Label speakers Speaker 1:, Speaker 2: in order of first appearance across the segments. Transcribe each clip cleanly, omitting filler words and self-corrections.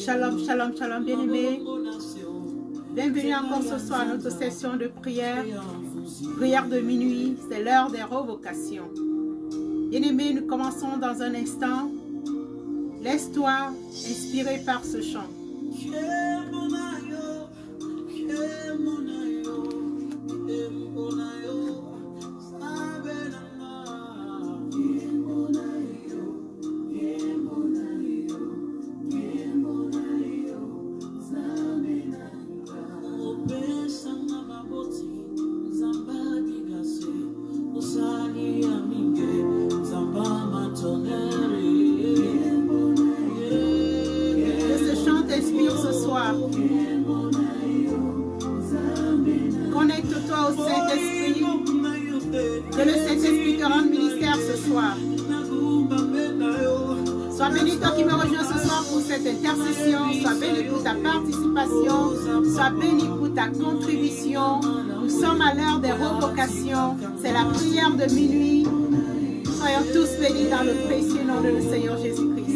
Speaker 1: Shalom, shalom, shalom, bien-aimés. Bienvenue encore ce soir à notre session de prière. Prière de minuit, c'est l'heure des revocations. Bien-aimés, nous commençons dans un instant. Laisse-toi inspirer par ce chant. Connecte-toi au Saint-Esprit. Que le Saint-Esprit te rende ministère ce soir. Sois béni toi qui me rejoins ce soir pour cette intercession. Sois béni pour ta participation. Sois béni pour ta contribution. Nous sommes à l'heure des revocations. C'est la prière de minuit. Soyons tous bénis dans le précieux nom de notre Seigneur Jésus-Christ.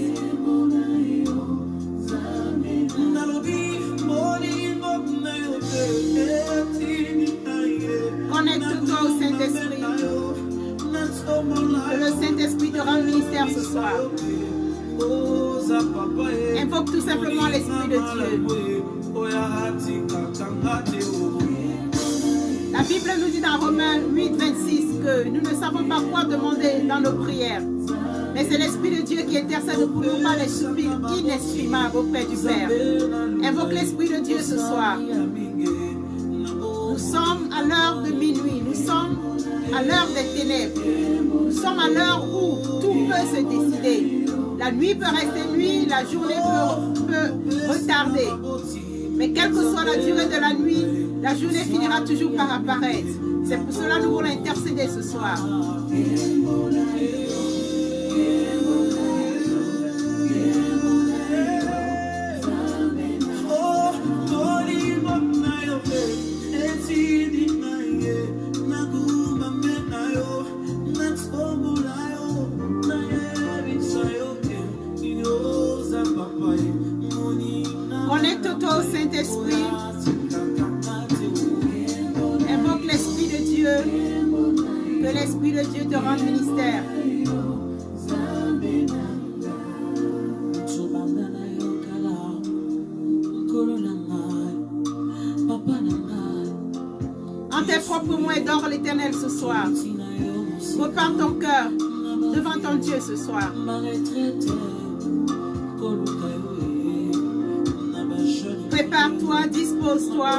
Speaker 1: Connecte-toi au Saint-Esprit. Que le Saint-Esprit te rende ministère ce soir. Invoque tout simplement l'Esprit de Dieu. La Bible nous dit dans Romains 8, 26 que nous ne savons pas quoi demander dans nos prières. Mais c'est l'Esprit de Dieu qui intercède pour nous par les soupirs inexprimables auprès du Père. Invoque l'Esprit de Dieu ce soir. Nous sommes à l'heure de minuit. Nous sommes à l'heure des ténèbres. Nous sommes à l'heure où tout peut se décider. La nuit peut rester nuit, la journée peut retarder. Mais quelle que soit la durée de la nuit, la journée finira toujours par apparaître. C'est pour cela que nous voulons intercéder ce soir. Connecte-toi au Saint-Esprit. Invoque l'Esprit de Dieu. Que l'Esprit de Dieu te rende ministère. En tes propres mots, adore l'Éternel ce soir. Repars ton cœur devant ton Dieu ce soir. Prépare-toi, dispose-toi.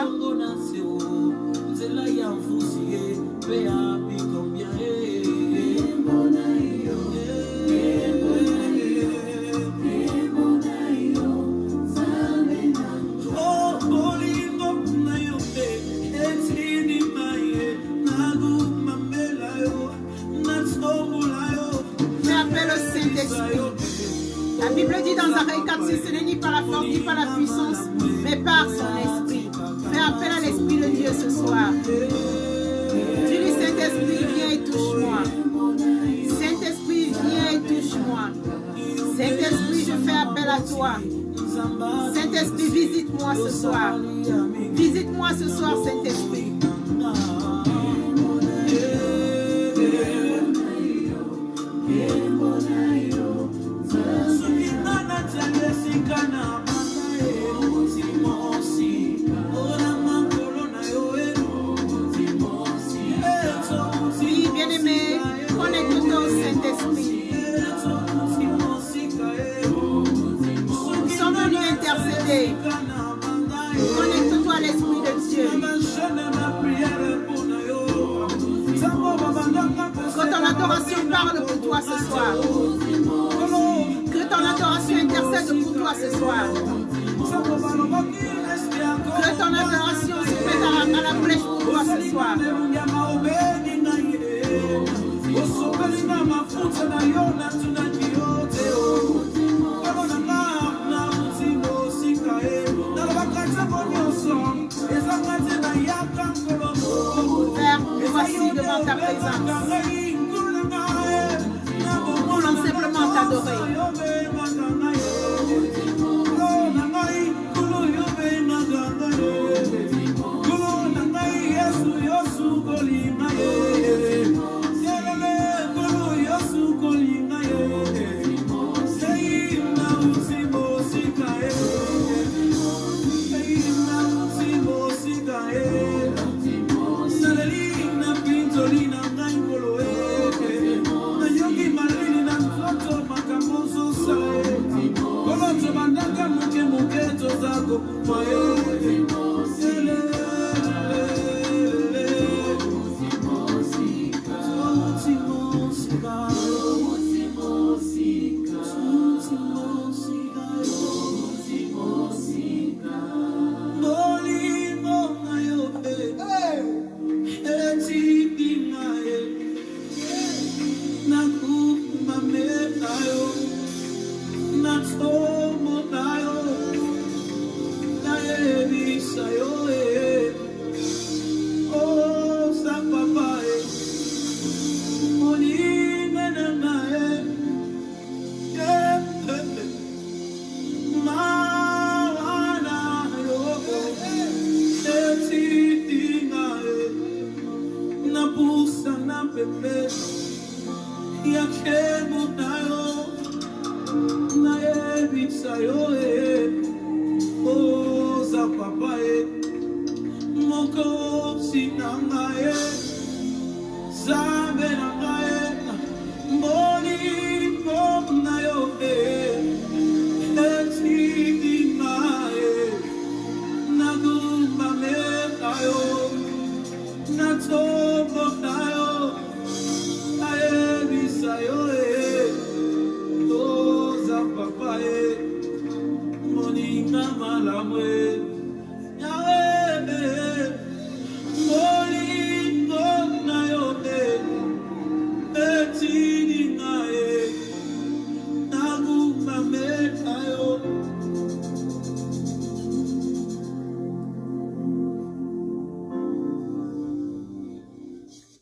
Speaker 1: Fais appel au Saint-Esprit. La Bible dit dans Zacharie 4:6, ce n'est ni par la force ni par la puissance, mais par son esprit. Fais appel à l'Esprit de Dieu ce soir. Dis-lui, Saint-Esprit, viens et touche-moi. Saint-Esprit, viens et touche-moi. Saint-Esprit, je fais appel à toi. Saint-Esprit, visite-moi ce soir. Visite-moi ce soir, Saint-Esprit. Oui, bien-aimé, connecte-toi au Saint-Esprit. Nous sommes venus intercéder. Connecte-toi à l'Esprit de Dieu. Que ton adoration parle pour toi ce soir. Que ton adoration intercède pour toi ce soir. Que ton adoration se mette à la flèche pour toi ce soir. Père, nous voici devant ta présence. Nous voulons simplement t'adorer.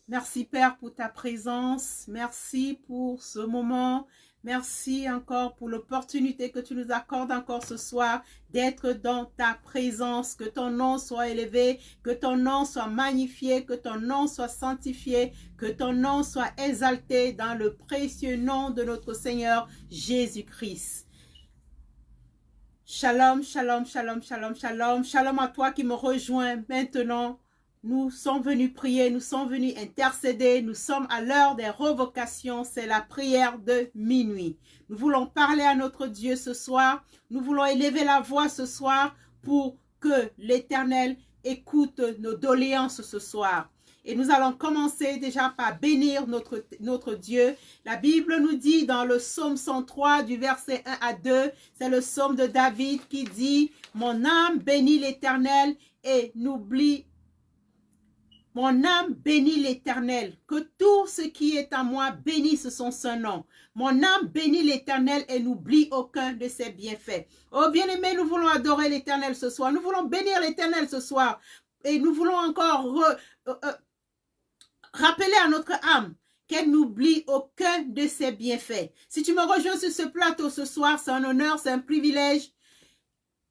Speaker 1: Merci Père pour ta présence, merci pour ce moment, merci encore pour l'opportunité que tu nous accordes encore ce soir d'être dans ta présence, que ton nom soit élevé, que ton nom soit magnifié, que ton nom soit sanctifié, que ton nom soit exalté dans le précieux nom de notre Seigneur Jésus-Christ. Shalom, shalom, shalom, shalom, shalom, shalom à toi qui me rejoins maintenant. Nous sommes venus prier, nous sommes venus intercéder, nous sommes à l'heure des revocations, c'est la prière de minuit. Nous voulons parler à notre Dieu ce soir, nous voulons élever la voix ce soir pour que l'Éternel écoute nos doléances ce soir. Et nous allons commencer déjà par bénir notre Dieu. La Bible nous dit dans le psaume 103 du verset 1 à 2, c'est le psaume de David qui dit « Mon âme bénit l'Éternel et n'oublie Mon âme bénit l'Éternel, que tout ce qui est à moi bénisse son saint nom. Mon âme bénit l'Éternel et n'oublie aucun de ses bienfaits. » Oh bien-aimés, nous voulons adorer l'Éternel ce soir. Nous voulons bénir l'Éternel ce soir. Et nous voulons encore rappeler à notre âme qu'elle n'oublie aucun de ses bienfaits. Si tu me rejoins sur ce plateau ce soir, c'est un honneur, c'est un privilège.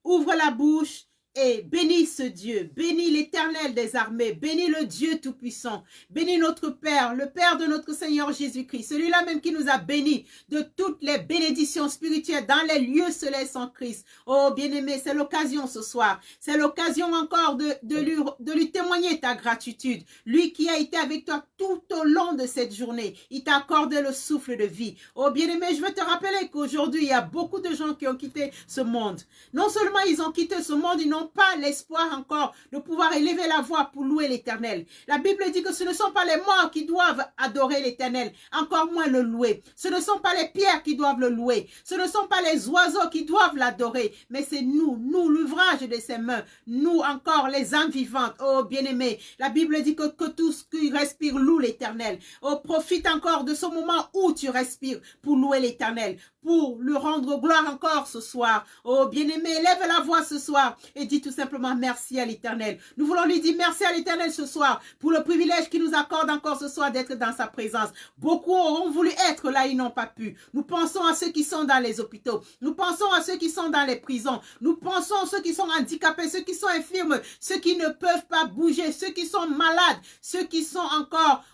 Speaker 1: Ouvre la bouche et bénis ce Dieu, bénis l'Éternel des armées, bénis le Dieu Tout-Puissant, bénis notre Père, le Père de notre Seigneur Jésus-Christ, celui-là même qui nous a bénis de toutes les bénédictions spirituelles dans les lieux célestes en Christ. Oh bien-aimé, c'est l'occasion ce soir, c'est l'occasion encore de lui témoigner ta gratitude. Lui qui a été avec toi tout au long de cette journée, il t'a accordé le souffle de vie. Oh bien-aimé, je veux te rappeler qu'aujourd'hui, il y a beaucoup de gens qui ont quitté ce monde. Non seulement ils ont quitté ce monde, ils n'ont pas l'espoir encore de pouvoir élever la voix pour louer l'Éternel. La Bible dit que ce ne sont pas les morts qui doivent adorer l'Éternel, encore moins le louer. Ce ne sont pas les pierres qui doivent le louer. Ce ne sont pas les oiseaux qui doivent l'adorer, mais c'est nous, l'ouvrage de ses mains, nous encore les âmes vivantes. Oh bien-aimés, la Bible dit que tout ce qui respire loue l'Éternel. Oh, profite encore de ce moment où tu respires pour louer l'Éternel, pour lui rendre gloire encore ce soir. Oh bien-aimé, lève la voix ce soir et dis tout simplement merci à l'Éternel. Nous voulons lui dire merci à l'Éternel ce soir pour le privilège qu'il nous accorde encore ce soir d'être dans sa présence. Beaucoup auront voulu être là, ils n'ont pas pu. Nous pensons à ceux qui sont dans les hôpitaux. Nous pensons à ceux qui sont dans les prisons. Nous pensons à ceux qui sont handicapés, ceux qui sont infirmes, ceux qui ne peuvent pas bouger, ceux qui sont malades, ceux qui sont encore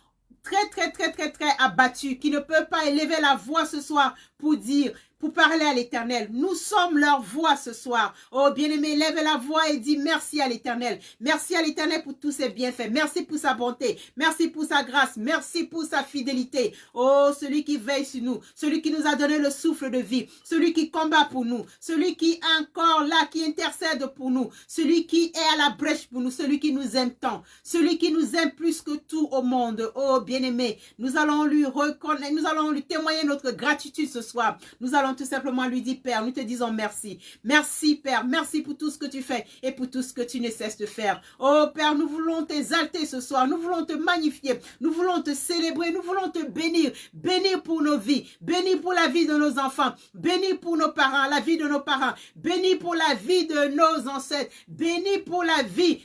Speaker 1: très abattus, qui ne peuvent pas élever la voix ce soir pour dire, pour parler à l'Éternel. Nous sommes leur voix ce soir. Oh, bien-aimé, lève la voix et dis merci à l'Éternel. Merci à l'Éternel pour tous ses bienfaits. Merci pour sa bonté. Merci pour sa grâce. Merci pour sa fidélité. Oh, celui qui veille sur nous. Celui qui nous a donné le souffle de vie. Celui qui combat pour nous. Celui qui est encore là, qui intercède pour nous. Celui qui est à la brèche pour nous. Celui qui nous aime tant. Celui qui nous aime plus que tout au monde. Oh, bien-aimé, nous allons lui reconnaître, nous allons lui témoigner notre gratitude ce soir. Nous allons tout simplement lui dire, Père, nous te disons merci. Merci, Père. Merci pour tout ce que tu fais et pour tout ce que tu ne cesses de faire. Oh, Père, nous voulons t'exalter ce soir. Nous voulons te magnifier. Nous voulons te célébrer. Nous voulons te bénir. Bénir pour nos vies. Bénir pour la vie de nos enfants. Bénir pour nos parents, la vie de nos parents. Bénir pour la vie de nos ancêtres. Bénir pour la vie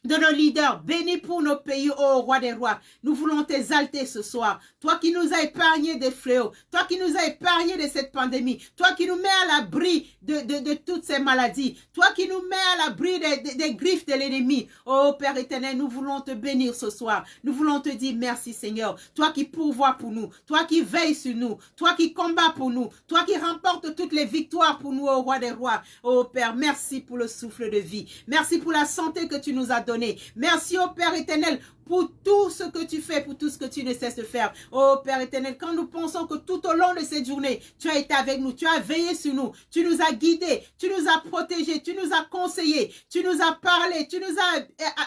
Speaker 1: de nos leaders, bénis pour nos pays, ô roi des rois. Nous voulons t'exalter ce soir. Toi qui nous as épargnés des fléaux, toi qui nous as épargnés de cette pandémie, toi qui nous mets à l'abri de toutes ces maladies, toi qui nous mets à l'abri des griffes de l'ennemi. Ô Père éternel, nous voulons te bénir ce soir. Nous voulons te dire merci Seigneur. Toi qui pourvois pour nous, toi qui veilles sur nous, toi qui combats pour nous, toi qui remportes toutes les victoires pour nous, ô roi des rois. Ô Père, merci pour le souffle de vie. Merci pour la santé que tu nous as donnée. Merci au Père éternel pour tout ce que tu fais, pour tout ce que tu ne cesses de faire. Oh Père éternel, quand nous pensons que tout au long de cette journée, tu as été avec nous, tu as veillé sur nous, tu nous as guidés, tu nous as protégés, tu nous as conseillés, tu nous as parlé, tu nous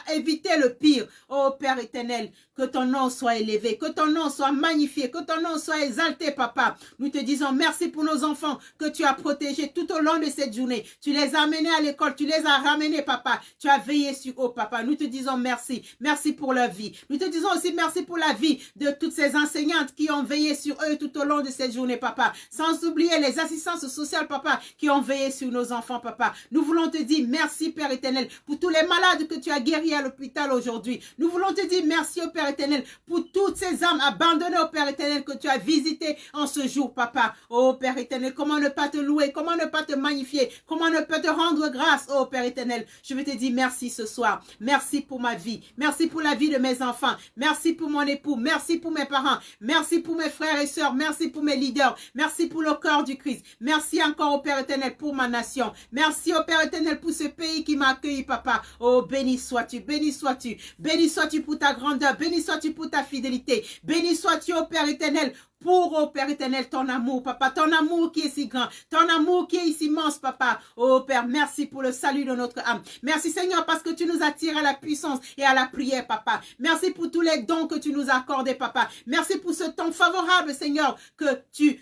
Speaker 1: as évité le pire. Oh Père éternel, que ton nom soit élevé, que ton nom soit magnifié, que ton nom soit exalté, papa. Nous te disons merci pour nos enfants que tu as protégés tout au long de cette journée. Tu les as amenés à l'école, tu les as ramenés, papa. Tu as veillé sur eux, papa. Nous te disons merci. Merci pour leur vie. Nous te disons aussi merci pour la vie de toutes ces enseignantes qui ont veillé sur eux tout au long de cette journée, papa. Sans oublier les assistances sociales, papa, qui ont veillé sur nos enfants, papa. Nous voulons te dire merci, Père éternel, pour tous les malades que tu as guéris à l'hôpital aujourd'hui. Nous voulons te dire merci, au Père éternel, pour toutes ces âmes abandonnées, au Père éternel, que tu as visitées en ce jour, papa. Oh, Père éternel, comment ne pas te louer, comment ne pas te magnifier, comment ne pas te rendre grâce, oh, Père éternel. Je veux te dire merci ce soir. Merci pour ma vie. Merci pour la vie de mes enfants. Merci pour mon époux. Merci pour mes parents. Merci pour mes frères et sœurs. Merci pour mes leaders. Merci pour le corps du Christ. Merci encore au Père éternel pour ma nation. Merci au Père éternel pour ce pays qui m'a accueilli, papa. Oh, béni sois-tu. Béni sois-tu. Béni sois-tu pour ta grandeur. Béni sois-tu pour ta fidélité. Béni sois-tu au Père éternel pour, oh Père éternel, ton amour, papa, ton amour qui est si grand, ton amour qui est si immense, papa. Oh Père, merci pour le salut de notre âme. Merci Seigneur parce que tu nous attires à la puissance et à la prière, papa. Merci pour tous les dons que tu nous as accordés, papa. Merci pour ce temps favorable, Seigneur, que tu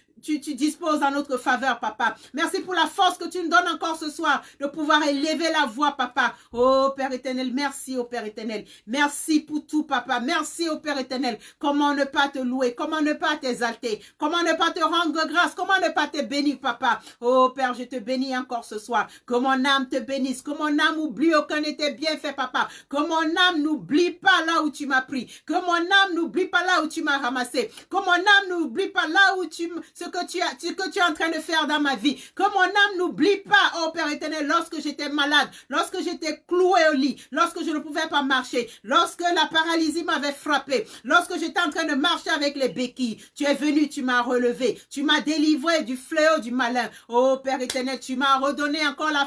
Speaker 1: disposes en notre faveur, papa. Merci pour la force que tu nous donnes encore ce soir de pouvoir élever la voix, papa. Oh, Père éternel, merci, oh Père éternel. Merci pour tout, papa. Merci, oh Père éternel. Comment ne pas te louer? Comment ne pas t'exalter? Comment ne pas te rendre grâce? Comment ne pas te bénir, papa? Oh, Père, je te bénis encore ce soir. Que mon âme te bénisse. Que mon âme oublie aucun de tes bienfaits, papa. Que mon âme n'oublie pas là où tu m'as pris. Que mon âme n'oublie pas là où tu m'as ramassé. Que mon âme n'oublie pas là où ce que tu es en train de faire dans ma vie. Que mon âme n'oublie pas, oh Père éternel, lorsque j'étais malade, lorsque j'étais cloué au lit, lorsque je ne pouvais pas marcher, lorsque la paralysie m'avait frappé, lorsque j'étais en train de marcher avec les béquilles, tu es venu, tu m'as relevé, tu m'as délivré du fléau du malin. Oh Père éternel, tu m'as redonné encore la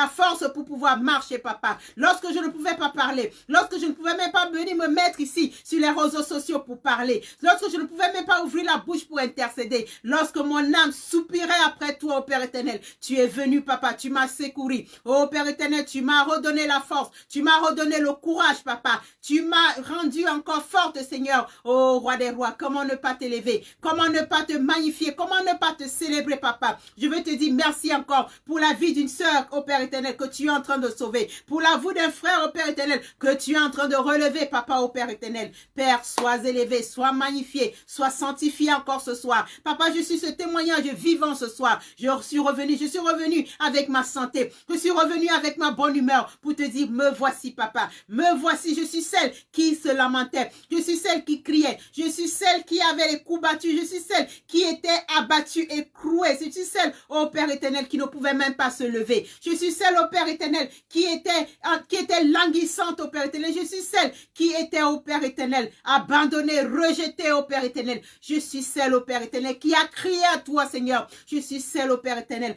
Speaker 1: force pour pouvoir marcher, papa. Lorsque je ne pouvais pas parler, lorsque je ne pouvais même pas venir me mettre ici sur les réseaux sociaux pour parler, lorsque je ne pouvais même pas ouvrir la bouche pour intercéder, lorsque mon âme soupirait après toi, oh Père éternel, tu es venu, papa, tu m'as secouru. Oh Père éternel, tu m'as redonné la force, tu m'as redonné le courage, papa. Tu m'as rendu encore forte, Seigneur. Oh roi des rois, comment ne pas t'élever? Comment ne pas te magnifier? Comment ne pas te célébrer, papa? Je veux te dire merci encore pour la vie d'une sœur, oh Père éternel, que tu es en train de sauver. Pour la vie d'un frère, oh Père éternel, que tu es en train de relever, papa, oh Père éternel. Père, sois élevé, sois magnifié, sois sanctifié encore ce soir. Papa, je suis ce témoignage vivant ce soir. Je suis revenu avec ma santé. Je suis revenu avec ma bonne humeur pour te dire, me voici, papa. Me voici, je suis celle qui se lamentait. Je suis celle qui criait. Je suis celle qui avait les coups battus. Je suis celle qui était abattue et clouée. Je suis celle, oh Père éternel, qui ne pouvait même pas se lever. Je suis celle, oh Père éternel, qui était languissante, oh Père éternel. Je suis celle qui était, oh Père éternel, abandonnée, rejetée, oh Père éternel. Je suis celle, oh Père éternel, qui a crié à toi, Seigneur. Je suis celle, ô Père éternel,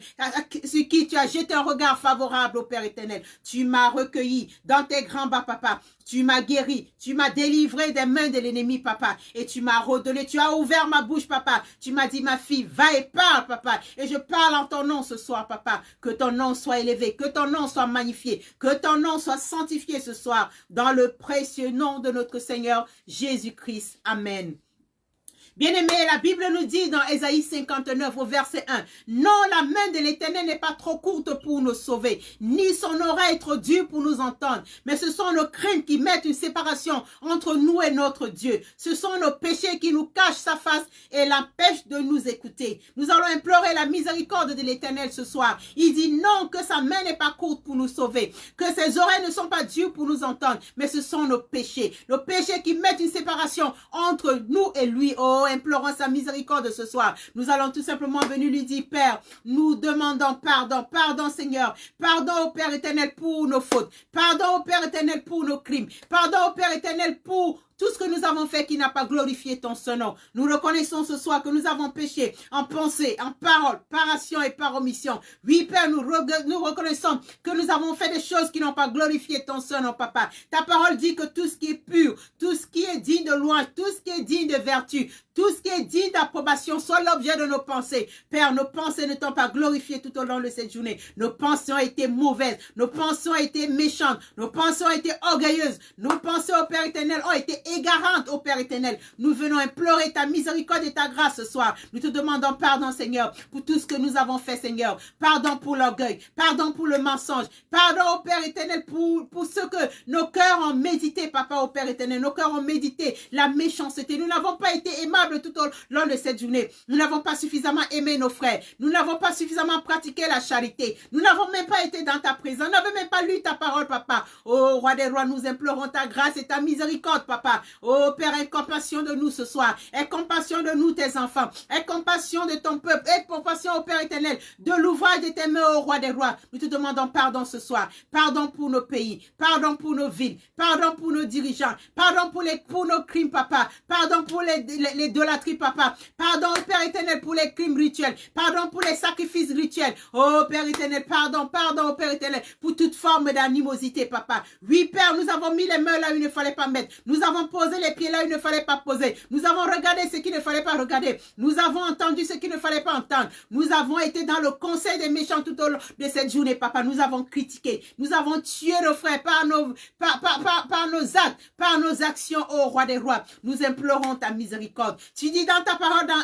Speaker 1: sur qui tu as jeté un regard favorable, ô Père éternel. Tu m'as recueilli dans tes grands bras, papa. Tu m'as guéri, tu m'as délivré des mains de l'ennemi, papa. Et tu m'as redonné, tu as ouvert ma bouche, papa. Tu m'as dit, ma fille, va et parle, papa. Et je parle en ton nom ce soir, papa. Que ton nom soit élevé, que ton nom soit magnifié, que ton nom soit sanctifié ce soir. Dans le précieux nom de notre Seigneur Jésus-Christ. Amen. Bien-aimé, la Bible nous dit dans Ésaïe 59 au verset 1, « Non, la main de l'Éternel n'est pas trop courte pour nous sauver, ni son oreille trop dure pour nous entendre, mais ce sont nos crimes qui mettent une séparation entre nous et notre Dieu. Ce sont nos péchés qui nous cachent sa face et l'empêchent de nous écouter. » Nous allons implorer la miséricorde de l'Éternel ce soir. Il dit non, que sa main n'est pas courte pour nous sauver, que ses oreilles ne sont pas dures pour nous entendre, mais ce sont nos péchés qui mettent une séparation entre nous et lui. Oh, implorons sa miséricorde ce soir. Nous allons tout simplement venir lui dire, Père, nous demandons pardon. Pardon, Seigneur. Pardon au Père éternel pour nos fautes. Pardon au Père éternel pour nos crimes. Pardon au Père éternel pour tout ce que nous avons fait qui n'a pas glorifié ton nom. Nous reconnaissons ce soir que nous avons péché en pensée, en parole, par action et par omission. Oui, Père, nous reconnaissons que nous avons fait des choses qui n'ont pas glorifié ton nom, papa. Ta parole dit que tout ce qui est pur, tout ce qui est digne de louange, tout ce qui est digne de vertu, tout ce qui est digne d'approbation soit l'objet de nos pensées. Père, nos pensées ne t'ont pas glorifié tout au long de cette journée. Nos pensées ont été mauvaises, nos pensées ont été méchantes, nos pensées ont été orgueilleuses, nos pensées au Père éternel ont été égarantes au Père éternel. Nous venons implorer ta miséricorde et ta grâce ce soir. Nous te demandons pardon, Seigneur, pour tout ce que nous avons fait, Seigneur. Pardon pour l'orgueil, pardon pour le mensonge, pardon au Père éternel pour ce que nos cœurs ont médité, papa, au Père éternel. Nos cœurs ont médité la méchanceté. Nous n'avons pas été aimables tout au long de cette journée. Nous n'avons pas suffisamment aimé nos frères. Nous n'avons pas suffisamment pratiqué la charité. Nous n'avons même pas été dans ta présence. Nous n'avons même pas lu ta parole, papa. Oh, roi des rois, nous implorons ta grâce et ta miséricorde, papa. Oh Père, aie compassion de nous ce soir. Aie compassion de nous, tes enfants. Aie compassion de ton peuple. Aie compassion au Père éternel de l'ouvrage de tes mains, au roi des rois. Nous te demandons pardon ce soir. Pardon pour nos pays. Pardon pour nos villes. Pardon pour nos dirigeants. Pardon pour nos crimes, papa. Pardon pour l'idolâtrie, papa. Pardon, Père éternel, pour les crimes rituels. Pardon pour les sacrifices rituels. Oh Père éternel, pardon, au Père éternel, pour toute forme d'animosité, papa. Oui, Père, nous avons mis les mains là où il ne fallait pas mettre. Nous avons posé les pieds là où il ne fallait pas poser. Nous avons regardé ce qu'il ne fallait pas regarder. Nous avons entendu ce qu'il ne fallait pas entendre. Nous avons été dans le conseil des méchants tout au long de cette journée, papa. Nous avons critiqué. Nous avons tué nos frères par nos actes, par nos actions, ô roi des rois. Nous implorons ta miséricorde. Tu dis dans ta parole, dans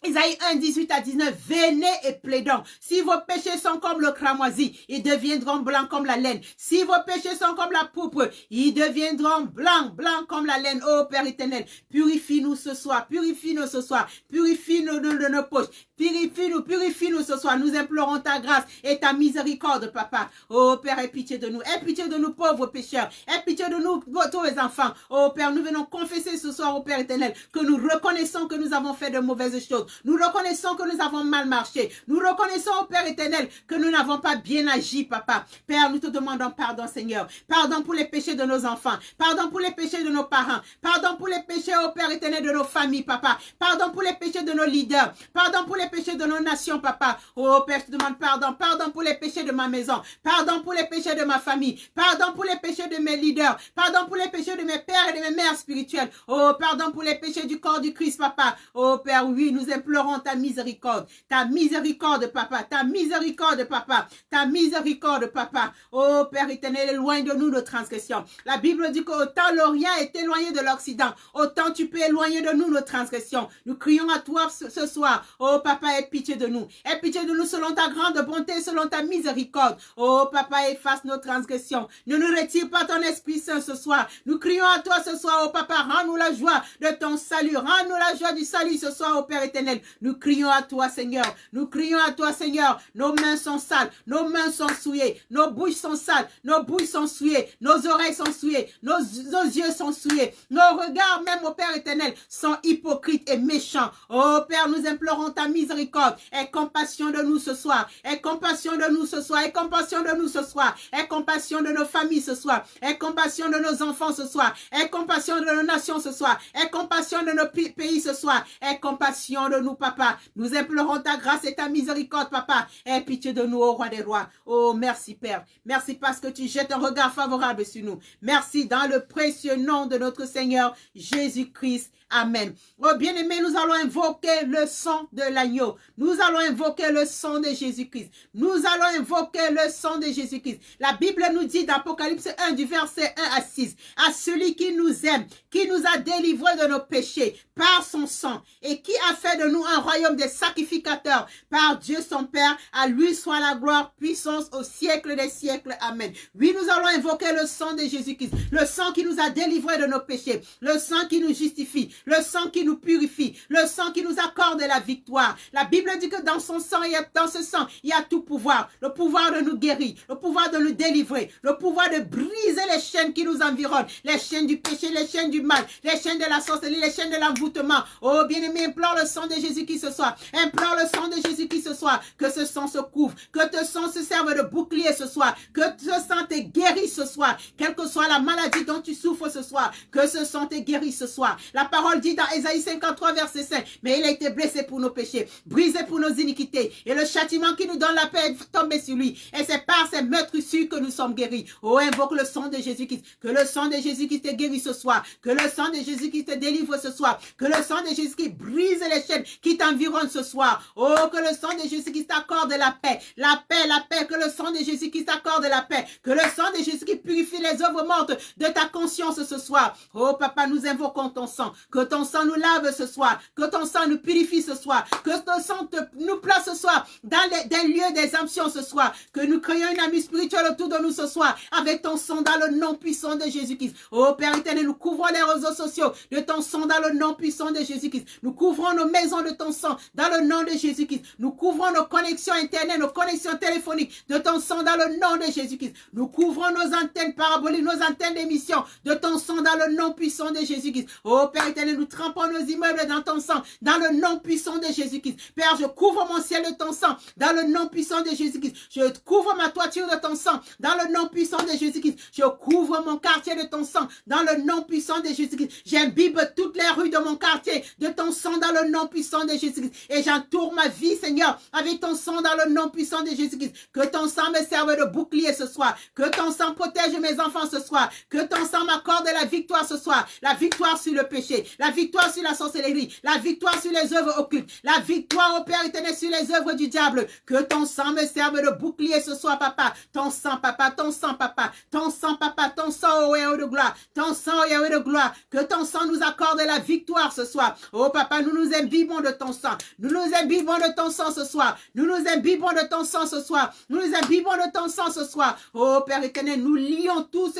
Speaker 1: Isaïe 1, 18 à 19, venez et plaidons. Si vos péchés sont comme le cramoisi, ils deviendront blancs comme la laine. Si vos péchés sont comme la pourpre, ils deviendront blancs comme la laine. Ô Père éternel, purifie-nous ce soir, purifie-nous ce soir, purifie-nous de nos poches. Purifie-nous ce soir. Nous implorons ta grâce et ta miséricorde, papa. Oh Père, aie pitié de nous. Aie pitié de nous, pauvres pécheurs. Aie pitié de nous, tous les enfants. Oh Père, nous venons confesser ce soir au Père éternel que nous reconnaissons que nous avons fait de mauvaises choses. Nous reconnaissons que nous avons mal marché. Nous reconnaissons au Père éternel que nous n'avons pas bien agi, papa. Père, nous te demandons pardon, Seigneur. Pardon pour les péchés de nos enfants. Pardon pour les péchés de nos parents. Pardon pour les péchés, au Père éternel, de nos familles, papa. Pardon pour les péchés de nos leaders. Pardon pour les péchés de nos nations, papa. Oh Père, je te demande pardon. Pardon pour les péchés de ma maison. Pardon pour les péchés de ma famille. Pardon pour les péchés de mes leaders. Pardon pour les péchés de mes pères et de mes mères spirituelles. Oh, pardon pour les péchés du corps du Christ, papa. Oh Père, oui, nous implorons ta miséricorde. Ta miséricorde, papa. Ta miséricorde, papa. Ta miséricorde, papa. Oh Père éternel, éloigne de nous nos transgressions. La Bible dit qu'autant l'Orient est éloigné de l'Occident, autant tu peux éloigner de nous nos transgressions. Nous crions à toi ce soir. Oh papa, aie pitié de nous. Aie pitié de nous selon ta grande bonté, selon ta miséricorde. Oh papa, efface nos transgressions. Ne nous retire pas ton Esprit Saint ce soir. Nous crions à toi ce soir, oh papa, rends-nous la joie de ton salut. Rends-nous la joie du salut ce soir, oh Père éternel. Nous crions à toi, Seigneur. Nous crions à toi, Seigneur. Nos mains sont sales. Nos mains sont souillées. Nos bouches sont sales. Nos bouches sont souillées. Nos oreilles sont souillées. Nos yeux sont souillés. Nos regards, même, oh Père éternel, sont hypocrites et méchants. Oh Père, nous implorons ta miséricorde miséricorde. Aie compassion de nous ce soir. Aie compassion de nous ce soir. Aie compassion de nous ce soir. Aie compassion de nos familles ce soir. Aie compassion de nos enfants ce soir. Aie compassion de nos nations ce soir. Aie compassion de nos pays ce soir. Aie compassion de nous, papa. Nous implorons ta grâce et ta miséricorde, papa. Aie pitié de nous, ô roi des rois. Oh, merci, Père. Merci parce que tu jettes un regard favorable sur nous. Merci dans le précieux nom de notre Seigneur Jésus-Christ. Amen. Oh, bien-aimés, nous allons invoquer le sang de l'agneau. Nous allons invoquer le sang de Jésus-Christ. Nous allons invoquer le sang de Jésus-Christ. La Bible nous dit dans Apocalypse 1 du verset 1 à 6, à celui qui nous aime, qui nous a délivrés de nos péchés par son sang et qui a fait de nous un royaume des sacrificateurs par Dieu son Père, à lui soit la gloire, puissance au siècle des siècles. Amen. Oui, nous allons invoquer le sang de Jésus-Christ, le sang qui nous a délivrés de nos péchés, le sang qui nous justifie, le sang qui nous purifie, le sang qui nous accorde la victoire. La Bible dit que dans son sang, dans ce sang, il y a tout pouvoir. Le pouvoir de nous guérir, le pouvoir de nous délivrer, le pouvoir de briser les chaînes qui nous environnent, les chaînes du péché, les chaînes du mal, les chaînes de la sorcellerie, les chaînes de l'envoûtement. Oh, bien-aimé, implore le sang de Jésus qui ce soir. Implore le sang de Jésus qui ce soir. Que ce sang se couvre, que ce sang se serve de bouclier ce soir, que ce sang te guérisse ce soir, quelle que soit la maladie dont tu souffres ce soir, que ce sang te guérisse ce soir. La parole dit dans Ésaïe 53 verset 5, mais il a été blessé pour nos péchés, brisé pour nos iniquités, et le châtiment qui nous donne la paix est tombé sur lui, et c'est par ses meurtrissures que nous sommes guéris. Oh, invoque le sang de Jésus-Christ, que le sang de Jésus-Christ te guérisse ce soir, que le sang de Jésus-Christ te délivre ce soir, que le sang de Jésus-Christ brise les chaînes qui t'environnent ce soir. Oh, que le sang de Jésus-Christ t'accorde la paix, que le sang de Jésus-Christ t'accorde la paix, que le sang de Jésus-Christ purifie les œuvres mortes de ta conscience ce soir. Oh, papa, nous invoquons ton sang, que ton sang nous lave ce soir, que ton sang nous purifie ce soir, que ton sang nous place ce soir dans des lieux d'exemption ce soir, que nous créons une amie spirituelle autour de nous ce soir, avec ton sang dans le nom puissant de Jésus-Christ. Oh Père éternel, nous couvrons les réseaux sociaux de ton sang dans le nom puissant de Jésus-Christ. Nous couvrons nos maisons de ton sang dans le nom de Jésus-Christ. Nous couvrons nos connexions internet, nos connexions téléphoniques de ton sang dans le nom de Jésus-Christ. Nous couvrons nos antennes paraboliques, nos antennes d'émission de ton sang dans le nom puissant de Jésus-Christ. Oh Père éternel, nous trempons nos immeubles dans ton sang, dans le nom puissant de Jésus-Christ. Père, je couvre mon ciel de ton sang, dans le nom puissant de Jésus-Christ. Je couvre ma toiture de ton sang, dans le nom puissant de Jésus-Christ. Je couvre mon quartier de ton sang, dans le nom puissant de Jésus-Christ. J'imbibe toutes les rues de mon quartier de ton sang, dans le nom puissant de Jésus-Christ. Et j'entoure ma vie, Seigneur, avec ton sang, dans le nom puissant de Jésus-Christ. Que ton sang me serve de bouclier ce soir. Que ton sang protège mes enfants ce soir. Que ton sang m'accorde la victoire ce soir. La victoire sur le péché, la victoire sur la sorcellerie, la victoire sur les œuvres occultes, la victoire au Père éternel sur les œuvres du diable. Que ton sang me serve de bouclier ce soir, papa. Ton sang, papa, ton sang, papa. Ton sang, papa, ton sang, oh Yahweh de gloire. Ton sang, oh Yahweh de gloire. Que ton sang nous accorde la victoire ce soir. Oh papa, nous nous imbibons de ton sang. Nous nous imbibons de ton sang ce soir. Nous nous imbibons de ton sang ce soir. Nous nous imbibons de ton sang ce soir. Oh Père éternel, nous lions tout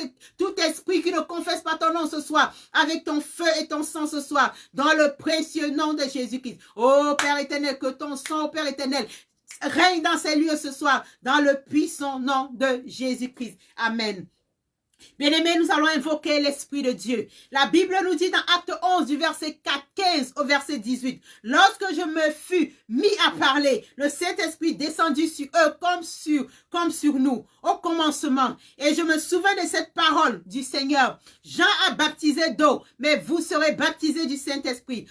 Speaker 1: esprit qui ne confesse pas ton nom ce soir avec ton feu et ton sang ce soir, dans le précieux nom de Jésus-Christ. Oh Père éternel, que ton sang, oh Père éternel, règne dans ces lieux ce soir, dans le puissant nom de Jésus-Christ. Amen. Bien-aimés, nous allons invoquer l'Esprit de Dieu. La Bible nous dit dans Acte 11 du verset 15 au verset 18. Lorsque je me fus mis à parler, le Saint-Esprit descendit sur eux comme sur nous au commencement. Et je me souviens de cette parole du Seigneur. Jean a baptisé d'eau, mais vous serez baptisés du Saint-Esprit.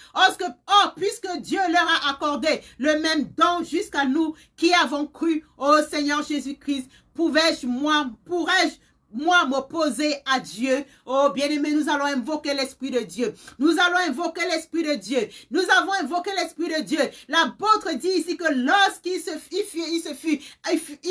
Speaker 1: Puisque Dieu leur a accordé le même don jusqu'à nous qui avons cru au Seigneur Jésus-Christ, pourrais-je m'opposer à Dieu? Oh, bien-aimé, nous allons invoquer l'Esprit de Dieu. Nous allons invoquer l'Esprit de Dieu. Nous avons invoqué l'Esprit de Dieu. L'apôtre dit ici que lorsqu'il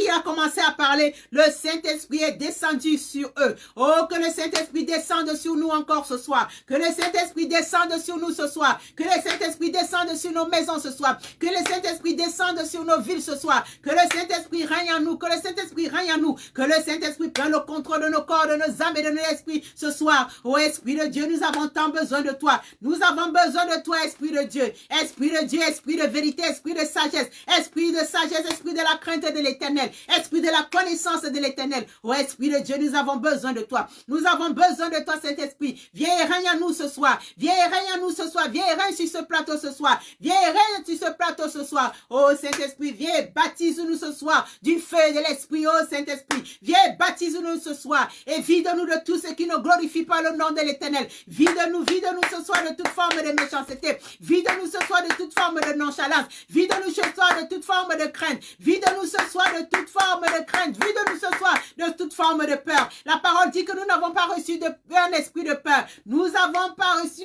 Speaker 1: a commencé à parler, le Saint-Esprit est descendu sur eux. Oh, que le Saint-Esprit descende sur nous encore ce soir. Que le Saint-Esprit descende sur nous ce soir. Que le Saint-Esprit descende sur nos maisons ce soir. Que le Saint-Esprit descende sur nos villes ce soir. Que le Saint-Esprit règne en nous. Que le Saint-Esprit règne en nous. Que le Saint-Esprit prenne le contrôle centre de nos corps, de nos âmes et de nos esprits ce soir. Oh Esprit de Dieu, nous avons tant besoin de toi. Nous avons besoin de toi, Esprit de Dieu. Esprit de Dieu, Esprit de vérité, Esprit de sagesse, Esprit de la crainte de l'Éternel, Esprit de la connaissance de l'Éternel. Oh Esprit de Dieu, nous avons besoin de toi. Nous avons besoin de toi, Saint-Esprit. Viens et règne à nous ce soir. Viens et règne à nous ce soir. Viens et règne sur ce plateau ce soir. Viens et règne sur ce plateau ce soir. Oh Saint-Esprit, viens et baptise-nous ce soir du feu de l'Esprit. Oh Saint-Esprit, viens et baptise-nous ce soir et vide-nous de tout ce qui ne glorifie pas le nom de l'Éternel. Vide-nous ce soir de toute forme de méchanceté. Vide-nous ce soir de toute forme de nonchalance. Vide-nous ce soir de toute forme de crainte. Vide-nous ce soir de toute forme de crainte. Vide-nous ce soir de toute forme de peur. La parole dit que nous n'avons pas reçu un esprit de peur. Nous n'avons pas reçu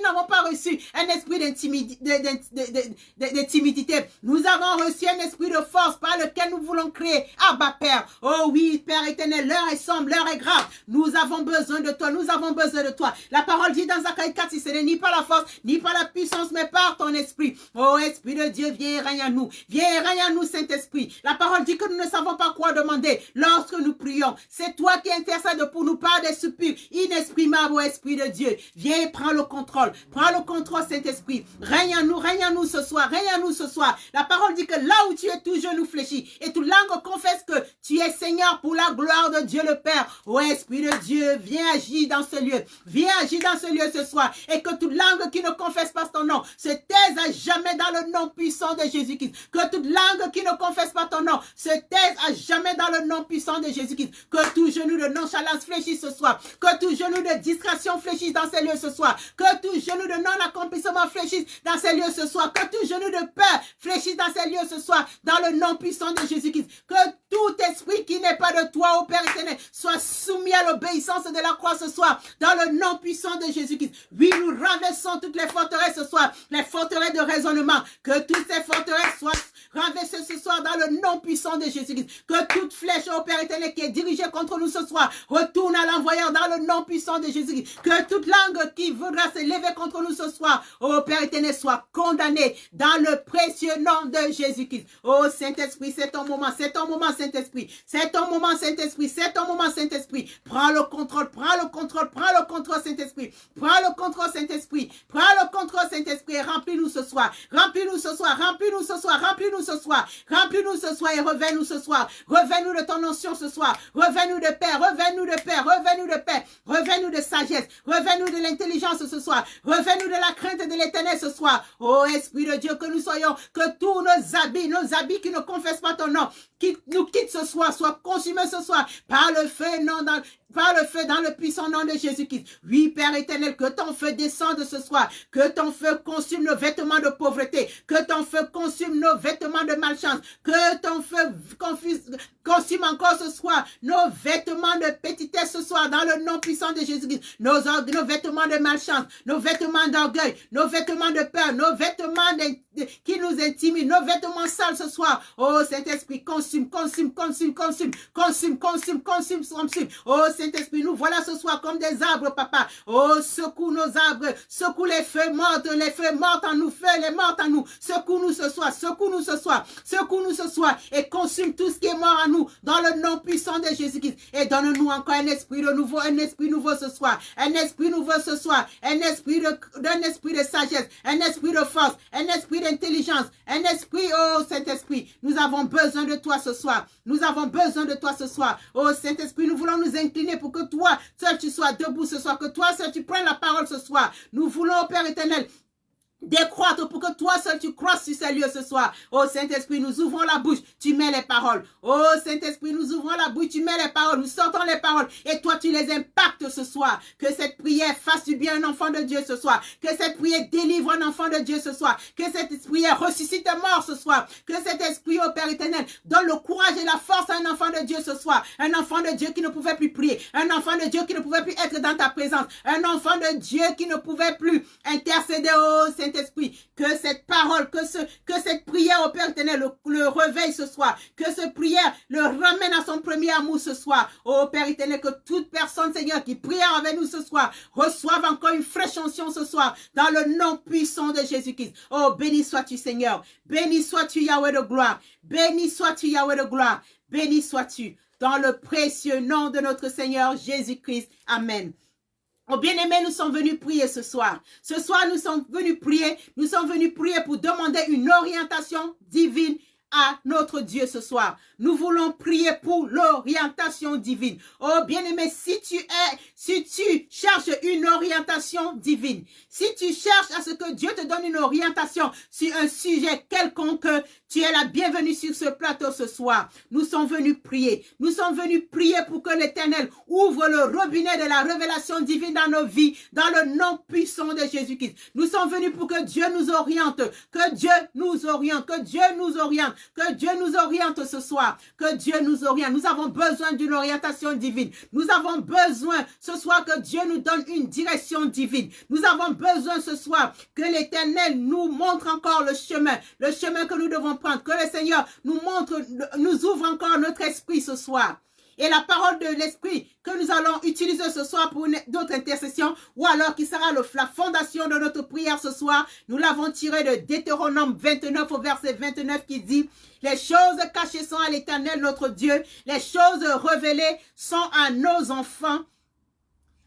Speaker 1: un esprit de timidité. Nous avons reçu un esprit de force par lequel nous voulons créer. Abba Père. Oh oui, Père éternel, l'heure est sombre, l'heure est grave. Nous avons besoin de toi. Nous avons besoin de toi. La parole dit dans Zacharie 4, si ce n'est ni par la force, ni par la puissance, mais par ton esprit. Oh Esprit de Dieu, viens et règne à nous. Viens et règne à nous, Saint-Esprit. La parole dit que nous ne savons pas quoi demander lorsque nous prions. C'est toi qui intercèdes pour nous par des soupirs inexprimables, oh Esprit de Dieu. Viens et prends le contrôle. Prends le contrôle, Saint-Esprit. Règne à nous ce soir. Règne à nous ce soir. La parole dit que là où tu es, tout genou fléchit et toute langue confesse que tu es Seigneur pour la gloire de Dieu le Père. Oh Esprit de Dieu, viens agir dans ce lieu. Viens agir dans ce lieu ce soir et que toute langue qui ne confesse pas ton nom se taise à jamais dans le nom puissant de Jésus-Christ. Que toute langue qui ne confesse pas ton nom se taise à jamais dans le nom puissant de Jésus-Christ. Que tout genou de nonchalance fléchisse ce soir. Que tout genou de distraction fléchisse dans ces lieux ce soir. Que tout genou de non-accomplissement fléchisse dans ces lieux ce soir. Que tout genou de peur fléchisse dans ces lieux ce soir. Dans le nom puissant de Jésus-Christ. Que tout esprit qui n'est pas de toi, ô Père éternel, soit soumis à l'obéissance de la croix ce soir. Dans le nom puissant de Jésus-Christ. Oui, nous renversons toutes les forteresses ce soir. Les forteresses de raisonnement. Que toutes ces forteresses soient renversées ce soir dans le nom puissant de Jésus-Christ. Que toute flèche, ô Père éternel, qui est dirigée contre nous ce soir, retourne à l'envoyeur dans le nom puissant de Jésus-Christ. Que toute langue qui voudra se lever contre nous ce soir, ô Père éternel, soit condamnée dans le précieux nom de Jésus-Christ. Ô Saint-Esprit, c'est ton moment, Saint-Esprit. C'est ton moment, Saint-Esprit. C'est ton moment, Saint-Esprit. Prends le contrôle, Saint-Esprit. Prends le contrôle, Saint-Esprit. Prends le contrôle, Saint-Esprit. Remplis-nous ce soir. Remplis-nous ce soir. Remplis-nous ce soir. Remplis-nous ce soir. Remplis-nous ce soir et reviens-nous ce soir. Reviens-nous de ton onction ce soir. Reviens-nous de paix. Reviens-nous de paix. Reviens-nous de paix. Reviens-nous de sagesse. Reviens-nous de l'intelligence ce soir. Reviens-nous de la crainte de l'Éternel ce soir. Ô Esprit de Dieu, que nous soyons, que tous nos habits qui ne confessent pas ton nom, qui nous quittent ce soir, soient consumés ce soir par le feu, dans le puissant nom de Jésus-Christ. Oui, Père éternel, que ton feu descende ce soir, que ton feu consume nos vêtements de pauvreté, que ton feu consume nos vêtements de malchance, que ton feu consume encore ce soir nos vêtements de petitesse ce soir, dans le nom puissant de Jésus-Christ, nos vêtements de malchance, nos vêtements d'orgueil, nos vêtements de peur, nos vêtements qui nous intimident, nos vêtements sales ce soir. Oh Saint-Esprit, consume. Oh Saint-Esprit, nous voilà ce soir comme des arbres, papa. Oh, secoue nos arbres, secoue les feuilles mortes en nous, feuilles mortes en nous. Secoue-nous ce soir, et consume tout ce qui est mort en nous, dans le nom puissant de Jésus-Christ. Et donne-nous encore un esprit nouveau ce soir, un esprit de sagesse, un esprit de force, un esprit d'intelligence, un esprit, oh Saint-Esprit, nous avons besoin de toi ce soir. Oh Saint-Esprit, nous voulons nous incliner pour que toi seul tu sois debout ce soir, que toi seul tu prennes la parole ce soir. Nous voulons, Père éternel, décroître pour que toi seul tu croisses sur ces lieux ce soir. Oh Saint-Esprit, nous ouvrons la bouche, tu mets les paroles. Oh Saint-Esprit, nous ouvrons la bouche, tu mets les paroles, nous sortons les paroles et toi tu les impactes ce soir. Que cette prière fasse du bien à un enfant de Dieu ce soir. Que cette prière délivre un enfant de Dieu ce soir. Que cette prière ressuscite un mort ce soir. Que cet esprit, oh Père éternel, donne le courage et la force à un enfant de Dieu ce soir. Un enfant de Dieu qui ne pouvait plus prier. Un enfant de Dieu qui ne pouvait plus être dans ta présence. Un enfant de Dieu qui ne pouvait plus intercéder, oh Saint-Esprit, que cette parole, que cette prière au Père éternel le réveille ce soir, que cette prière le ramène à son premier amour ce soir. Oh Père éternel, que toute personne, Seigneur, qui prie avec nous ce soir, reçoive encore une fraîche onction ce soir, dans le nom puissant de Jésus-Christ. Oh, béni sois-tu, Seigneur. Béni sois-tu, Yahweh de gloire. Béni sois-tu, Yahweh de gloire. Béni sois-tu. dans le précieux nom de notre Seigneur Jésus-Christ. Amen. Oh bien-aimés, nous sommes venus prier ce soir. Ce soir, nous sommes venus prier. Nous sommes venus prier pour demander une orientation divine à notre Dieu ce soir. Nous voulons prier pour l'orientation divine. Oh bien-aimé, si tu cherches une orientation divine, si tu cherches à ce que Dieu te donne une orientation sur un sujet quelconque, tu es la bienvenue sur ce plateau ce soir. Nous sommes venus prier. Nous sommes venus prier pour que l'Éternel ouvre le robinet de la révélation divine dans nos vies, dans le nom puissant de Jésus-Christ. Nous sommes venus pour que Dieu nous oriente, que Dieu nous oriente, que Dieu nous oriente, que Dieu nous oriente ce soir, que Dieu nous oriente. Nous avons besoin d'une orientation divine. Nous avons besoin ce soir que Dieu nous donne une direction divine. Nous avons besoin ce soir que l'Éternel nous montre encore le chemin que nous devons prendre, que le Seigneur nous montre, nous ouvre encore notre esprit ce soir. Et la parole de l'Esprit que nous allons utiliser ce soir pour d'autres intercessions, ou alors qui sera la fondation de notre prière ce soir, nous l'avons tiré de Deutéronome 29 au verset 29 qui dit: les choses cachées sont à l'Éternel notre Dieu, les choses révélées sont à nos enfants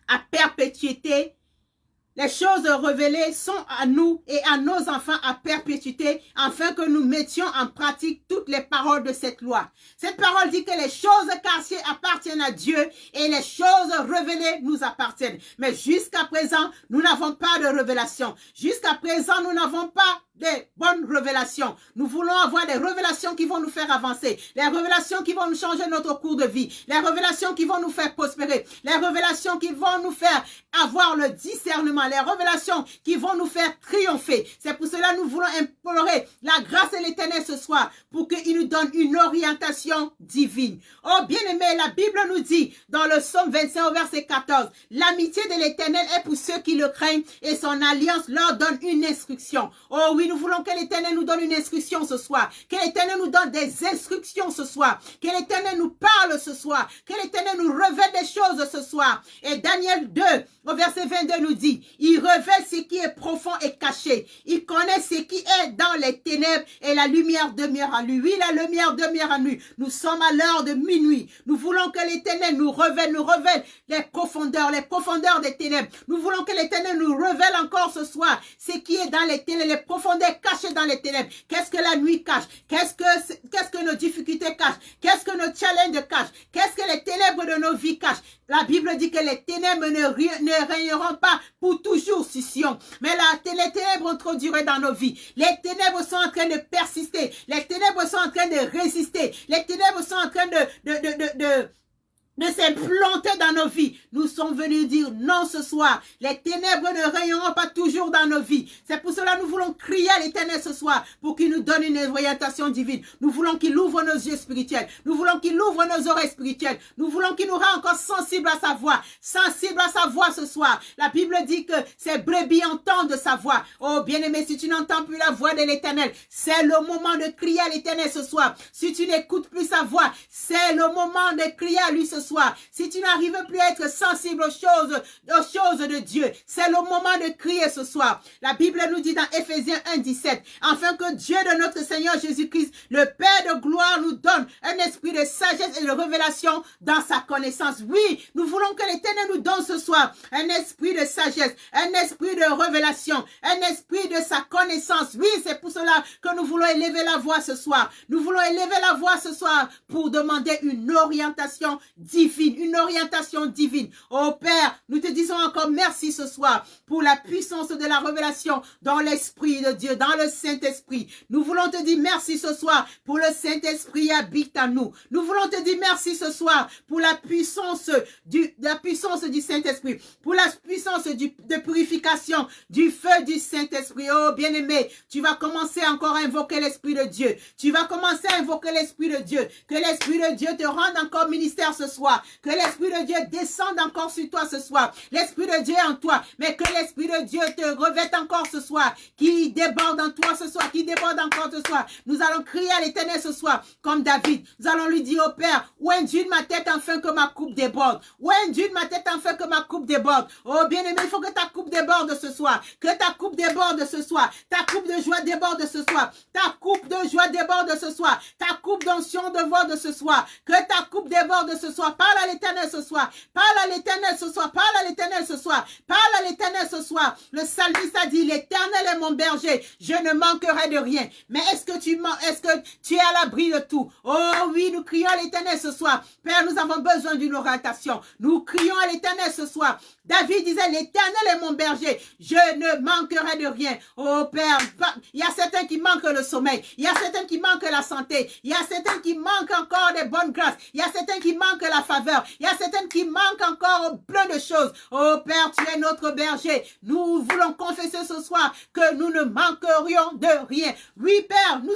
Speaker 1: à perpétuité. Les choses révélées sont à nous et à nos enfants à perpétuité, afin que nous mettions en pratique toutes les paroles de cette loi. Cette parole dit que les choses cachées appartiennent à Dieu et les choses révélées nous appartiennent. Mais jusqu'à présent, nous n'avons pas de révélation. Jusqu'à présent, nous n'avons pas des bonnes révélations. Nous voulons avoir des révélations qui vont nous faire avancer, les révélations qui vont nous changer notre cours de vie, les révélations qui vont nous faire prospérer, les révélations qui vont nous faire avoir le discernement, les révélations qui vont nous faire triompher. C'est pour cela que nous voulons implorer la grâce de l'Éternel ce soir pour qu'il nous donne une orientation divine. Oh bien-aimé, la Bible nous dit dans le psaume 25 au verset 14, l'amitié de l'Éternel est pour ceux qui le craignent et son alliance leur donne une instruction. Oh oui, nous voulons que l'Éternel nous donne une instruction ce soir, que l'Éternel nous donne des instructions ce soir, que l'Éternel nous parle ce soir, que l'Éternel nous révèle des choses ce soir. Et Daniel 2 au verset 22 nous dit, il révèle ce qui est profond et caché, il connaît ce qui est dans les ténèbres et la lumière demeure en lui. Oui, la lumière demeure en lui. Nous sommes à l'heure de minuit. Nous voulons que l'Éternel nous révèle les profondeurs des ténèbres. Nous voulons que l'Éternel nous révèle encore ce soir ce qui est dans les ténèbres, les profondeurs cachées dans les ténèbres. Qu'est-ce que la nuit cache? Qu'est-ce que nos difficultés cachent? Qu'est-ce que nos challenges cachent? Qu'est-ce que les ténèbres de nos vies cachent? La Bible dit que les ténèbres ne régneront pas pour toujours sur Sion. Mais les ténèbres ont trop duré dans nos vies. Les ténèbres sont en train de persister. Les ténèbres sont en train de résister. Les ténèbres sont en train de s'implanter dans nos vies. Nous sommes venus dire non ce soir. Les ténèbres ne régneront pas toujours dans nos vies. C'est pour cela que nous voulons crier à l'Éternel ce soir pour qu'il nous donne une orientation divine. Nous voulons qu'il ouvre nos yeux spirituels. Nous voulons qu'il ouvre nos oreilles spirituelles. Nous voulons qu'il nous rende encore sensibles à sa voix. Sensibles à sa voix ce soir. La Bible dit que ces brebis entendent sa voix. Oh bien-aimé, si tu n'entends plus la voix de l'Éternel, c'est le moment de crier à l'Éternel ce soir. Si tu n'écoutes plus sa voix, c'est le moment de crier à lui ce soir. Si tu n'arrives plus à être sensible aux choses de Dieu, c'est le moment de crier ce soir. La Bible nous dit dans Éphésiens 1:17, afin que Dieu de notre Seigneur Jésus-Christ, le Père de gloire, nous donne un esprit de sagesse et de révélation dans sa connaissance. Oui, nous voulons que l'Éternel nous donne ce soir un esprit de sagesse, un esprit de révélation, un esprit de sa connaissance. Oui, c'est pour cela que nous voulons élever la voix ce soir. Nous voulons élever la voix ce soir pour demander une orientation divine, une orientation divine. Oh Père, nous te disons encore merci ce soir pour la puissance de la révélation dans l'Esprit de Dieu, dans le Saint-Esprit. Nous voulons te dire merci ce soir pour le Saint-Esprit habite en nous. Nous voulons te dire merci ce soir pour la puissance du Saint-Esprit, pour la puissance de purification du feu du Saint-Esprit. Oh bien-aimé, tu vas commencer encore à invoquer l'Esprit de Dieu. Tu vas commencer à invoquer l'Esprit de Dieu. Que l'Esprit de Dieu te rende encore ministère ce soir. soir. Que l'Esprit de Dieu descende encore sur toi ce soir. L'Esprit de Dieu est en toi. Mais que l'Esprit de Dieu te revête encore ce soir. Qui déborde en toi ce soir. Qui déborde encore ce soir. Nous allons crier à l'Éternel ce soir. Comme David. Nous allons lui dire au Père. Oindule ma tête afin que ma coupe déborde. Oindule ma tête afin que ma coupe déborde. Oh bien-aimé, il faut que ta coupe déborde ce soir. Que ta coupe déborde ce soir. Ta coupe de joie déborde ce soir. Ta coupe de joie déborde ce soir. Ta coupe d'onction déborde ce soir. Que ta coupe déborde ce soir. Parle à l'Éternel ce soir. Parle à l'Éternel ce soir. Parle à l'Éternel ce soir. Parle à l'Éternel ce soir. Le psalmiste a dit, l'Éternel est mon berger. Je ne manquerai de rien. Mais est-ce que tu es à l'abri de tout? Oh oui, nous crions à l'Éternel ce soir. Père, nous avons besoin d'une orientation. Nous crions à l'Éternel ce soir. David disait, l'Éternel est mon berger. Je ne manquerai de rien. Oh Père, il y a certains qui manquent le sommeil. Il y a certains qui manquent la santé. Il y a certains qui manquent encore des bonnes grâces. Il y a certains qui manquent la faveur. Il y a certains qui manquent encore plein de choses. Oh Père, tu es notre berger. Nous voulons confesser ce soir que nous ne manquerions de rien. Oui Père, nous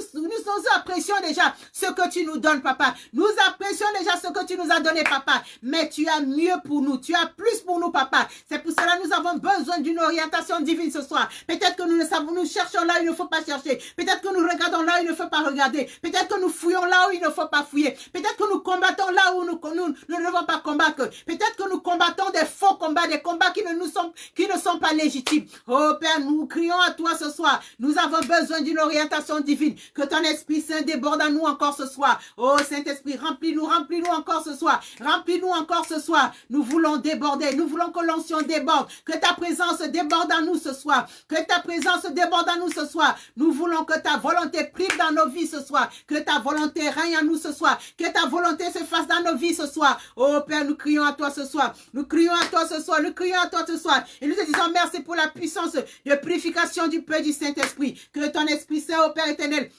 Speaker 1: apprécions déjà ce que tu nous donnes, Papa. Nous apprécions déjà ce que tu nous as donné, Papa. Mais tu as mieux pour nous. Tu as plus pour nous, Papa. C'est pour cela que nous avons besoin d'une orientation divine ce soir. Peut-être que nous le savons, nous cherchons là où il ne faut pas chercher. Peut-être que nous regardons là où il ne faut pas regarder. Peut-être que nous fouillons là où il ne faut pas fouiller. Peut-être que nous combattons là où nous ne devons pas combattre. Peut-être que nous combattons des faux combats, des combats qui ne sont pas légitimes. Oh Père, nous crions à toi ce soir. Nous avons besoin d'une orientation divine. Que ton Esprit Saint déborde à nous encore ce soir. Oh Saint-Esprit, remplis-nous encore ce soir. Remplis-nous encore ce soir. Nous voulons déborder. Nous voulons que l'onction déborde. Que ta présence déborde à nous ce soir. Que ta présence déborde à nous ce soir. Nous voulons que ta volonté prie dans nos vies ce soir. Que ta volonté règne à nous ce soir. Que ta volonté se fasse dans nos vies ce soir. Oh Père, nous crions à toi ce soir. Nous crions à toi ce soir. Nous crions à toi ce soir. Et nous te disons merci pour la puissance de purification du Père du Saint-Esprit. Que ton Esprit Saint, ô Père éternel,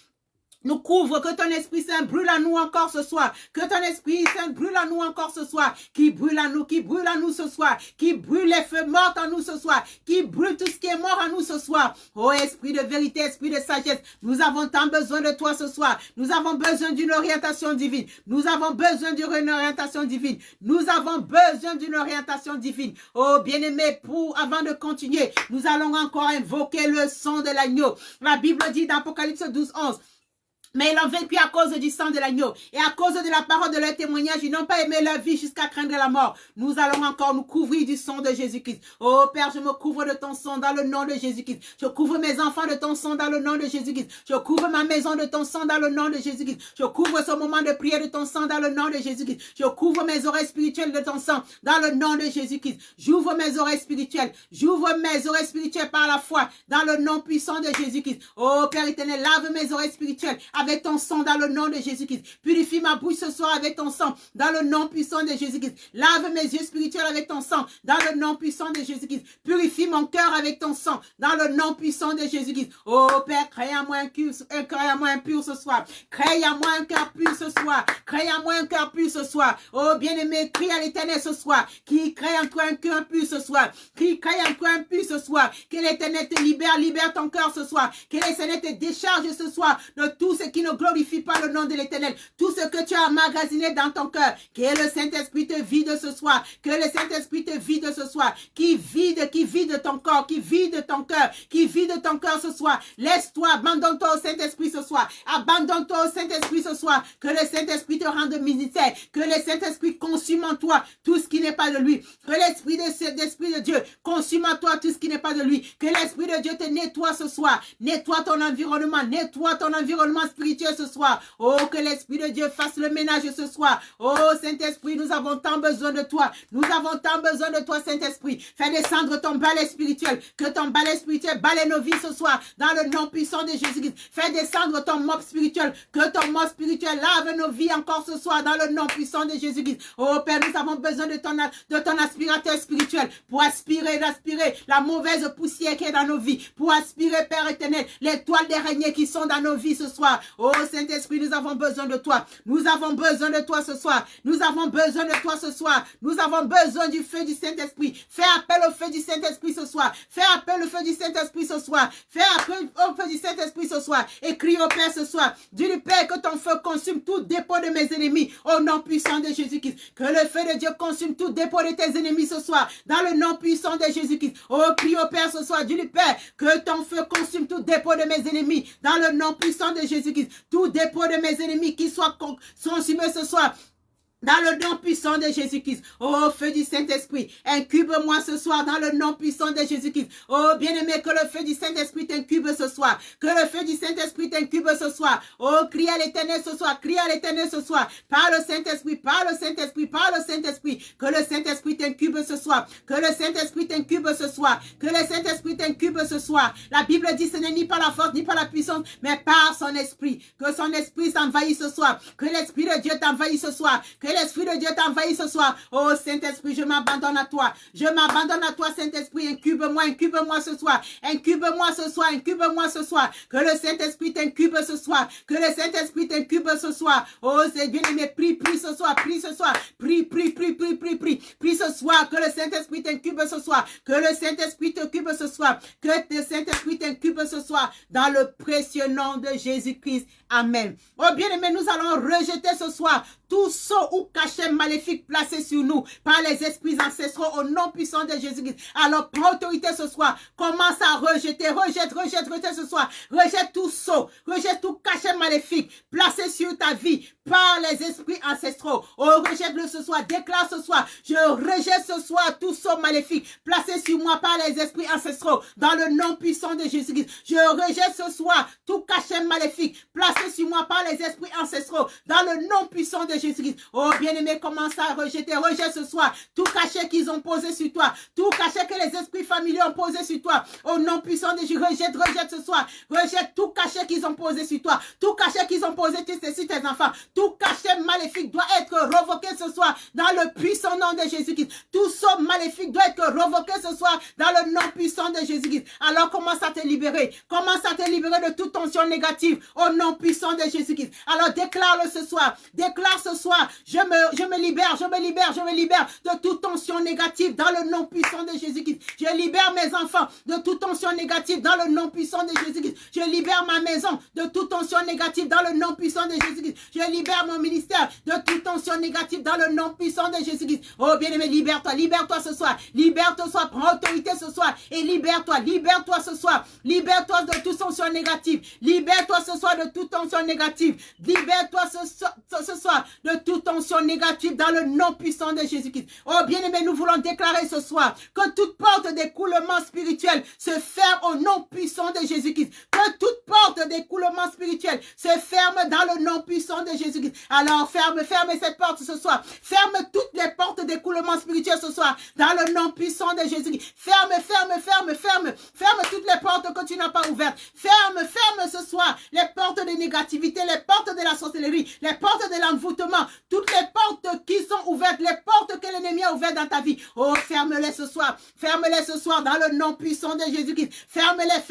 Speaker 1: nous couvre, que ton Esprit Saint brûle à nous encore ce soir. Que ton Esprit Saint brûle à nous encore ce soir. Qui brûle à nous ce soir. Qui brûle les feux morts en nous ce soir. Qui brûle tout ce qui est mort en nous ce soir. Oh Esprit de vérité, Esprit de sagesse, nous avons tant besoin de toi ce soir. Nous avons besoin d'une orientation divine. Nous avons besoin d'une orientation divine. Nous avons besoin d'une orientation divine. Oh bien-aimé, avant de continuer, nous allons encore invoquer le sang de l'agneau. La Bible dit dans Apocalypse 12:11. Mais ils ont vaincu à cause du sang de l'agneau et à cause de la parole de leur témoignage. Ils n'ont pas aimé leur vie jusqu'à craindre la mort. Nous allons encore nous couvrir du sang de Jésus-Christ. Oh Père, je me couvre de ton sang dans le nom de Jésus-Christ. Je couvre mes enfants de ton sang dans le nom de Jésus-Christ. Je couvre ma maison de ton sang dans le nom de Jésus-Christ. Je couvre ce moment de prière de ton sang dans le nom de Jésus-Christ. Je couvre mes oreilles spirituelles de ton sang dans le nom de Jésus-Christ. J'ouvre mes oreilles spirituelles. J'ouvre mes oreilles spirituelles par la foi dans le nom puissant de Jésus-Christ. Oh Père éternel, lave mes oreilles spirituelles avec ton sang dans le nom de Jésus-Christ. Purifie ma bouche ce soir avec ton sang dans le nom puissant de Jésus-Christ. Lave mes yeux spirituels avec ton sang dans le nom puissant de Jésus-Christ. Purifie mon cœur avec ton sang dans le nom puissant de Jésus-Christ. Oh Père, crée à moi un cœur impur ce soir. Crée à moi un cœur pur ce soir. Crée à moi un cœur pur ce soir. Oh bien-aimé, crie à l'Éternel ce soir. Qui crée en toi un cœur pur ce soir. Qui crée en toi un pur ce soir. Que l'Éternel te libère ton cœur ce soir. Que l'Éternel te décharge ce soir de tout ce qui ne glorifie pas le nom de l'Éternel. Tout ce que tu as emmagasiné dans ton cœur, que le Saint-Esprit te vide ce soir. Que le Saint-Esprit te vide ce soir. Qui vide ton corps, qui vide ton cœur, qui vide ton cœur ce soir. Laisse-toi, abandonne-toi au Saint-Esprit ce soir. Abandonne-toi au Saint-Esprit ce soir. Que le Saint-Esprit te rende ministère. Que le Saint-Esprit consume en toi tout ce qui n'est pas de lui. Que l'Esprit de Dieu consume en toi tout ce qui n'est pas de lui. Que l'Esprit de Dieu te nettoie ce soir. Nettoie ton environnement. Nettoie ton environnement spirituel ce soir. Oh, que l'Esprit de Dieu fasse le ménage ce soir. Oh, Saint-Esprit, nous avons tant besoin de toi. Nous avons tant besoin de toi, Saint-Esprit. Fais descendre ton balai spirituel. Que ton balai spirituel balaie nos vies ce soir. Dans le nom puissant de Jésus-Christ. Fais descendre ton mop spirituel. Que ton mop spirituel lave nos vies encore ce soir. Dans le nom puissant de Jésus-Christ. Oh, Père, nous avons besoin de ton aspirateur spirituel. Pour aspirer la mauvaise poussière qui est dans nos vies. Pour aspirer, Père éternel, les toiles d'araignée qui sont dans nos vies ce soir. Oh Saint-Esprit, nous avons besoin de toi. Nous avons besoin de toi ce soir. Nous avons besoin de toi ce soir. Nous avons besoin du feu du Saint-Esprit. Fais appel au feu du Saint-Esprit ce soir. Fais appel au feu du Saint-Esprit ce soir. Fais appel au feu du Saint-Esprit ce soir. Et crie au Père ce soir. Dis-lui, Père, que ton feu consume tout dépôt de mes ennemis au nom puissant de Jésus-Christ. Que le feu de Dieu consume tout dépôt de tes ennemis ce soir dans le nom puissant de Jésus-Christ. Oh, crie au Père ce soir. Dis-lui, Père, que ton feu consume tout dépôt de mes ennemis dans le nom puissant de Jésus-Christ. Tout dépôt de mes ennemis qui soit consumé ce soir dans le nom puissant de Jésus-Christ. Oh, feu du Saint-Esprit, incube-moi ce soir dans le nom puissant de Jésus-Christ. Oh, bien-aimé, que le feu du Saint-Esprit t'incube ce soir. Que le feu du Saint-Esprit t'incube ce soir. Oh, crie à l'Éternel ce soir. Crie à l'Éternel ce soir. Par le Saint-Esprit, par le Saint-Esprit, par le Saint-Esprit. Que le Saint-Esprit t'incube ce soir. Que le Saint-Esprit t'incube ce soir. Que le Saint-Esprit t'incube ce soir. La Bible dit ce n'est ni par la force, ni par la puissance, mais par son esprit. Que son esprit s'envahisse ce soir. Que l'Esprit de Dieu t'envahisse ce soir. Que l'Esprit de Dieu t'envahit ce soir. Oh Saint-Esprit, je m'abandonne à toi. Je m'abandonne à toi, Saint-Esprit. Incube-moi ce soir. Incube-moi ce soir. Incube-moi ce soir. Que le Saint-Esprit t'incube ce soir. Que le Saint-Esprit t'incube ce soir. Oh, c'est bien-aimé. Prie ce soir. Prie ce soir. Prie ce soir. Que le Saint-Esprit t'incube ce soir. Que le Saint-Esprit t'incube ce soir. Que le Saint-Esprit t'incube ce soir. Dans le précieux nom de Jésus-Christ. Amen. Oh, bien-aimé, nous allons rejeter ce soir tout sceau ou cachet maléfique placé sur nous par les esprits ancestraux au nom puissant de Jésus-Christ. Alors, prends autorité ce soir. Commence à rejeter. Rejette ce soir. Rejette tout sceau. Rejette tout cachet maléfique placé sur ta vie par les esprits ancestraux. Oh, rejette-le ce soir. Déclare ce soir. Je rejette ce soir tout sceau maléfique placé sur moi par les esprits ancestraux dans le nom puissant de Jésus-Christ. Je rejette ce soir tout cachet maléfique placé sur moi par les esprits ancestraux dans le nom puissant de Jésus-Christ. Oh, bien-aimé, commence à rejeter. Rejette ce soir tout cachet qu'ils ont posé sur toi. Tout cachet que les esprits familiers ont posé sur toi. Au nom puissant de Jésus. Rejette ce soir. Rejette tout cachet qu'ils ont posé sur toi. Tout cachet qu'ils ont posé sur tes enfants. Tout cachet maléfique doit être revoqué ce soir dans le puissant nom de Jésus-Christ. Tout sort maléfique doit être revoqué ce soir dans le nom puissant de Jésus-Christ. Alors commence à te libérer. Commence à te libérer de toute tension négative au nom puissant de Jésus-Christ. Alors déclare-le ce soir. Déclare ce soir. Je me libère de toute tension négative dans le nom puissant de Jésus-Christ. Je libère mes enfants de toute tension négative dans le nom puissant de Jésus-Christ. Je libère ma maison de toute tension négative dans le nom puissant de Jésus-Christ. Je libère mon ministère de toute tension négative dans le nom puissant de Jésus-Christ. Oh bien-aimé, libère-toi ce soir. Libère-toi ce soir, prends autorité ce soir et libère-toi ce soir. Libère-toi de toute tension négative. Libère-toi ce soir de toute tension négative. Libère-toi ce soir de toute tension négative dans le nom puissant de Jésus-Christ. Oh bien-aimé, nous voulons déclarer ce soir que toute porte d'écoulement spirituel se ferme au nom puissant de Jésus-Christ. Que toute porte d'écoulement spirituel se ferme dans le nom puissant de Jésus-Christ. Alors ferme cette porte ce soir. Ferme toutes les portes d'écoulement spirituel ce soir dans le nom puissant de Jésus-Christ. Ferme toutes les portes que tu n'as pas ouvertes. Ferme ce soir les portes de négativité, les portes de la sorcellerie, les portes de l'envoûtement, toutes les portes qui sont ouvertes, les portes que l'ennemi a ouvertes dans ta vie. Oh, ferme-les ce soir dans le nom puissant de Jésus-Christ. Ferme-les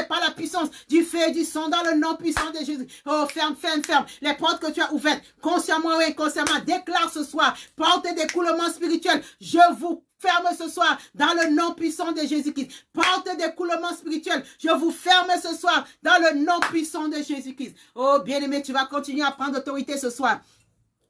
Speaker 1: par la puissance du feu et du sang dans le nom puissant de Jésus. Oh, ferme les portes que tu as ouvertes, consciemment ou inconsciemment. Déclare ce soir, porte d'écoulement spirituel, je vous ferme ce soir dans le nom puissant de Jésus-Christ. Porte d'écoulement spirituel, je vous ferme ce soir dans le nom puissant de Jésus-Christ. Oh bien-aimé, tu vas continuer à prendre autorité ce soir.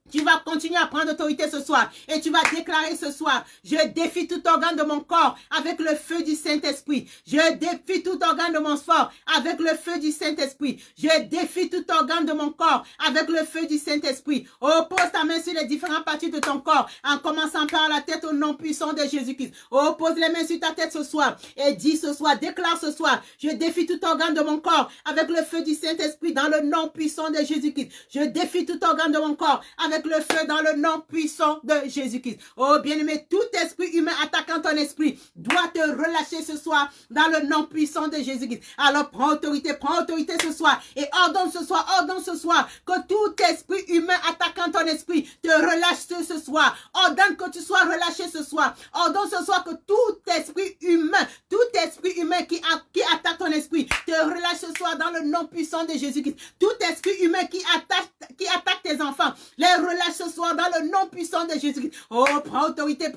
Speaker 1: Tu vas continuer à prendre autorité ce soir et tu vas déclarer ce soir, je défie tout organe de mon corps avec le feu du Saint-Esprit. Je défie tout organe de mon corps avec le feu du Saint-Esprit. Je défie tout organe de mon corps avec le feu du Saint-Esprit. Oh, pose ta main sur les différentes parties de ton corps en commençant par la tête au nom puissant de Jésus-Christ. Oh, pose les mains sur ta tête ce soir et dis ce soir, déclare ce soir, je défie tout organe de mon corps avec le feu du Saint-Esprit dans le nom puissant de Jésus-Christ. Je défie tout organe de mon corps avec avec le feu dans le nom puissant de Jésus-Christ. Oh bien-aimé, tout esprit humain attaquant ton esprit doit te relâcher ce soir dans le nom puissant de Jésus-Christ. Alors prends autorité ce soir et ordonne ce soir que tout esprit humain attaquant ton esprit te relâche ce soir. Ordonne que tu sois relâché ce soir. Ordonne ce soir que tout esprit humain qui attaque ton esprit te relâche ce soir dans le nom puissant de Jésus-Christ. Tout esprit humain qui attaque tes enfants, les relâche ce soir dans le nom puissant de Jésus-Christ. Oh, prends autorité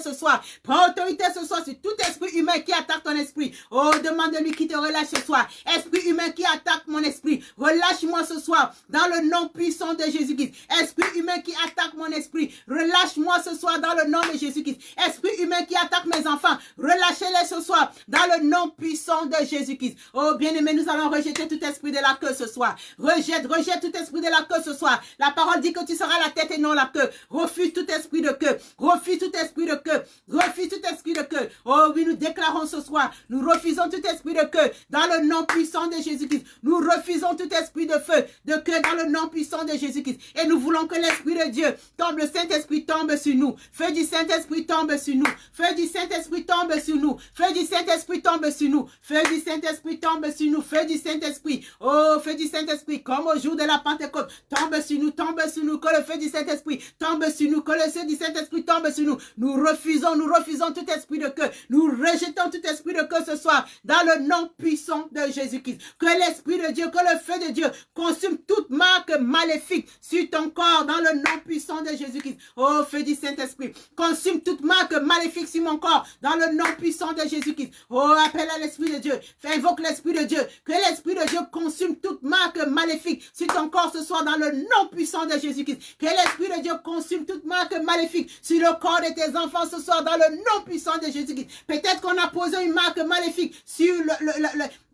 Speaker 1: ce soir. Prends autorité ce soir sur tout esprit humain qui attaque ton esprit. Oh, demande-lui qui te relâche ce soir. Esprit humain qui attaque mon esprit, relâche-moi ce soir dans le nom puissant de Jésus-Christ. Esprit humain qui attaque mon esprit, relâche-moi ce soir dans le nom de Jésus-Christ. Esprit humain qui attaque mes enfants, relâchez-les ce soir dans le nom puissant de Jésus-Christ. Oh, bien-aimé, nous allons rejeter tout esprit de la queue ce soir. Rejette tout esprit de la queue ce soir. La parole dit que tu seras la tête et non la queue. Refuse tout esprit de queue. Refuse tout esprit de queue. Refuse tout esprit de queue. Oh oui, nous déclarons ce soir. Nous refusons tout esprit de queue dans le nom puissant de Jésus-Christ. Nous refusons tout esprit de feu, de queue dans le nom puissant de Jésus-Christ. Et nous voulons que l'Esprit de Dieu tombe, le Saint-Esprit tombe sur nous. Feu du Saint-Esprit tombe sur nous. Feu du Saint-Esprit tombe sur nous. Feu du Saint-Esprit tombe sur nous. Feu du Saint-Esprit tombe sur nous. Feu du Saint-Esprit. Oh, feu du Saint-Esprit, comme au jour de la Pentecôte. Tombe sur nous, que le feu du Saint-Esprit tombe sur nous, que le feu du Saint-Esprit tombe sur nous. Nous refusons tout esprit de queue. Nous rejetons tout esprit de queue ce soir dans le nom puissant de Jésus-Christ. Que l'Esprit de Dieu, que le feu de Dieu consume toute marque maléfique sur ton corps dans le nom puissant de Jésus-Christ. Oh, feu du Saint-Esprit, consume toute marque maléfique sur mon corps dans le nom puissant de Jésus-Christ. Oh, appelle à l'Esprit de Dieu. Invoque l'Esprit de Dieu. Que l'Esprit de Dieu consume toute marque maléfique sur ton corps ce soir dans le nom puissant de Jésus-Christ. Que l'Esprit de Dieu consume toute marque maléfique sur le corps de tes enfants ce soir dans le nom puissant de Jésus-Christ. Peut-être qu'on a posé une marque maléfique sur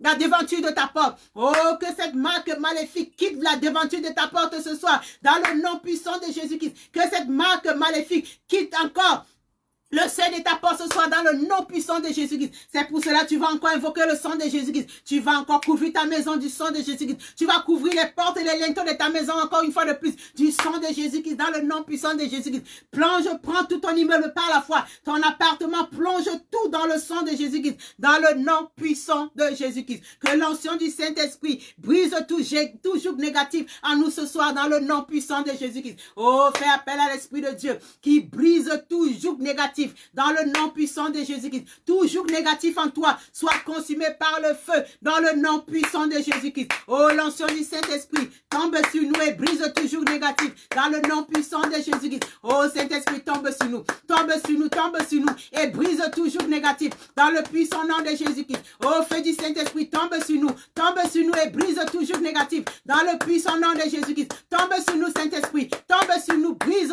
Speaker 1: la devanture de ta porte. Oh, que cette marque maléfique quitte la devanture de ta porte ce soir dans le nom puissant de Jésus-Christ. Que cette marque maléfique quitte encore le seuil de ta porte ce soir dans le nom puissant de Jésus-Christ. C'est pour cela que tu vas encore invoquer le sang de Jésus-Christ. Tu vas encore couvrir ta maison du sang de Jésus-Christ. Tu vas couvrir les portes et les linteaux de ta maison encore une fois de plus du sang de Jésus-Christ dans le nom puissant de Jésus-Christ. Prends tout ton immeuble par la foi. Ton appartement, plonge tout dans le sang de Jésus-Christ. Dans le nom puissant de Jésus-Christ. Que l'onction du Saint-Esprit brise tout joug négatif en nous ce soir dans le nom puissant de Jésus-Christ. Oh, fais appel à l'Esprit de Dieu qui brise tout joug négatif dans le nom puissant de Jésus-Christ. Tout joug négatif en toi soit consumé par le feu dans le nom puissant de Jésus-Christ. Oh, l'onction du Saint-Esprit tombe sur nous et brise tout joug négatif dans le nom puissant de Jésus-Christ. Oh, Saint-Esprit, tombe sur nous et brise tout joug négatif dans le puissant nom de Jésus-Christ. Oh, feu du Saint-Esprit, tombe sur nous et brise tout joug négatif dans le puissant nom de Jésus-Christ. Tombe sur nous, Saint-Esprit, tombe sur nous, brise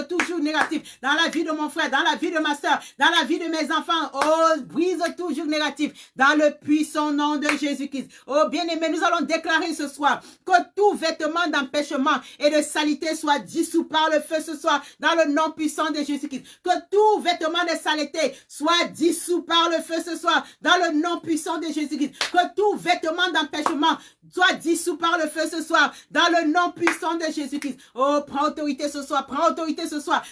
Speaker 1: tout joug négatif dans la vie de mon frère, dans la vie de ma soeur, dans la vie de mes enfants. Oh, brise tout joug négatif dans le puissant nom de Jésus-Christ. Oh, bien-aimé, nous allons déclarer ce soir que tout vêtement d'empêchement et de saleté soit dissous par le feu ce soir dans le nom puissant de Jésus-Christ. Que tout vêtement de saleté soit dissous par le feu ce soir dans le nom puissant de Jésus-Christ. Que tout vêtement d'empêchement soit dissous par le feu ce soir dans le nom puissant de Jésus-Christ. Oh, prends autorité ce soir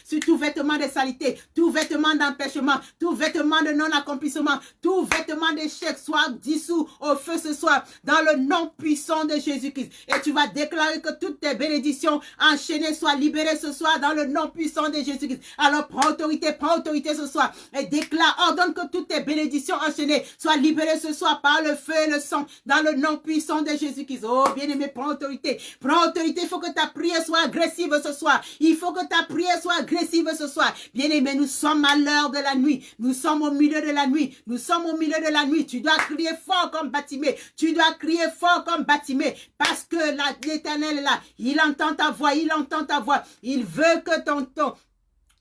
Speaker 1: sur tout vêtement de saleté, tout vêtement d'empêchement, tout vêtement de non-accomplissement, tout vêtement d'échec soit dissous au feu ce soir dans le nom puissant de Jésus-Christ. Et tu vas déclarer que toutes tes bénédictions enchaînées soient libérées ce soir dans le nom puissant de Jésus-Christ. Alors prends autorité ce soir et déclare, ordonne que toutes tes bénédictions enchaînées soient libérées ce soir par le feu et le sang dans le nom puissant de Jésus-Christ. Oh, bien-aimé, prends autorité. Il faut que ta prière soit agressive ce soir. Bien-aimé, nous sommes à l'heure de la nuit. Nous sommes au milieu de la nuit. Tu dois crier fort comme Batimée. Parce que l'Éternel est là. Il entend ta voix. Il veut que ton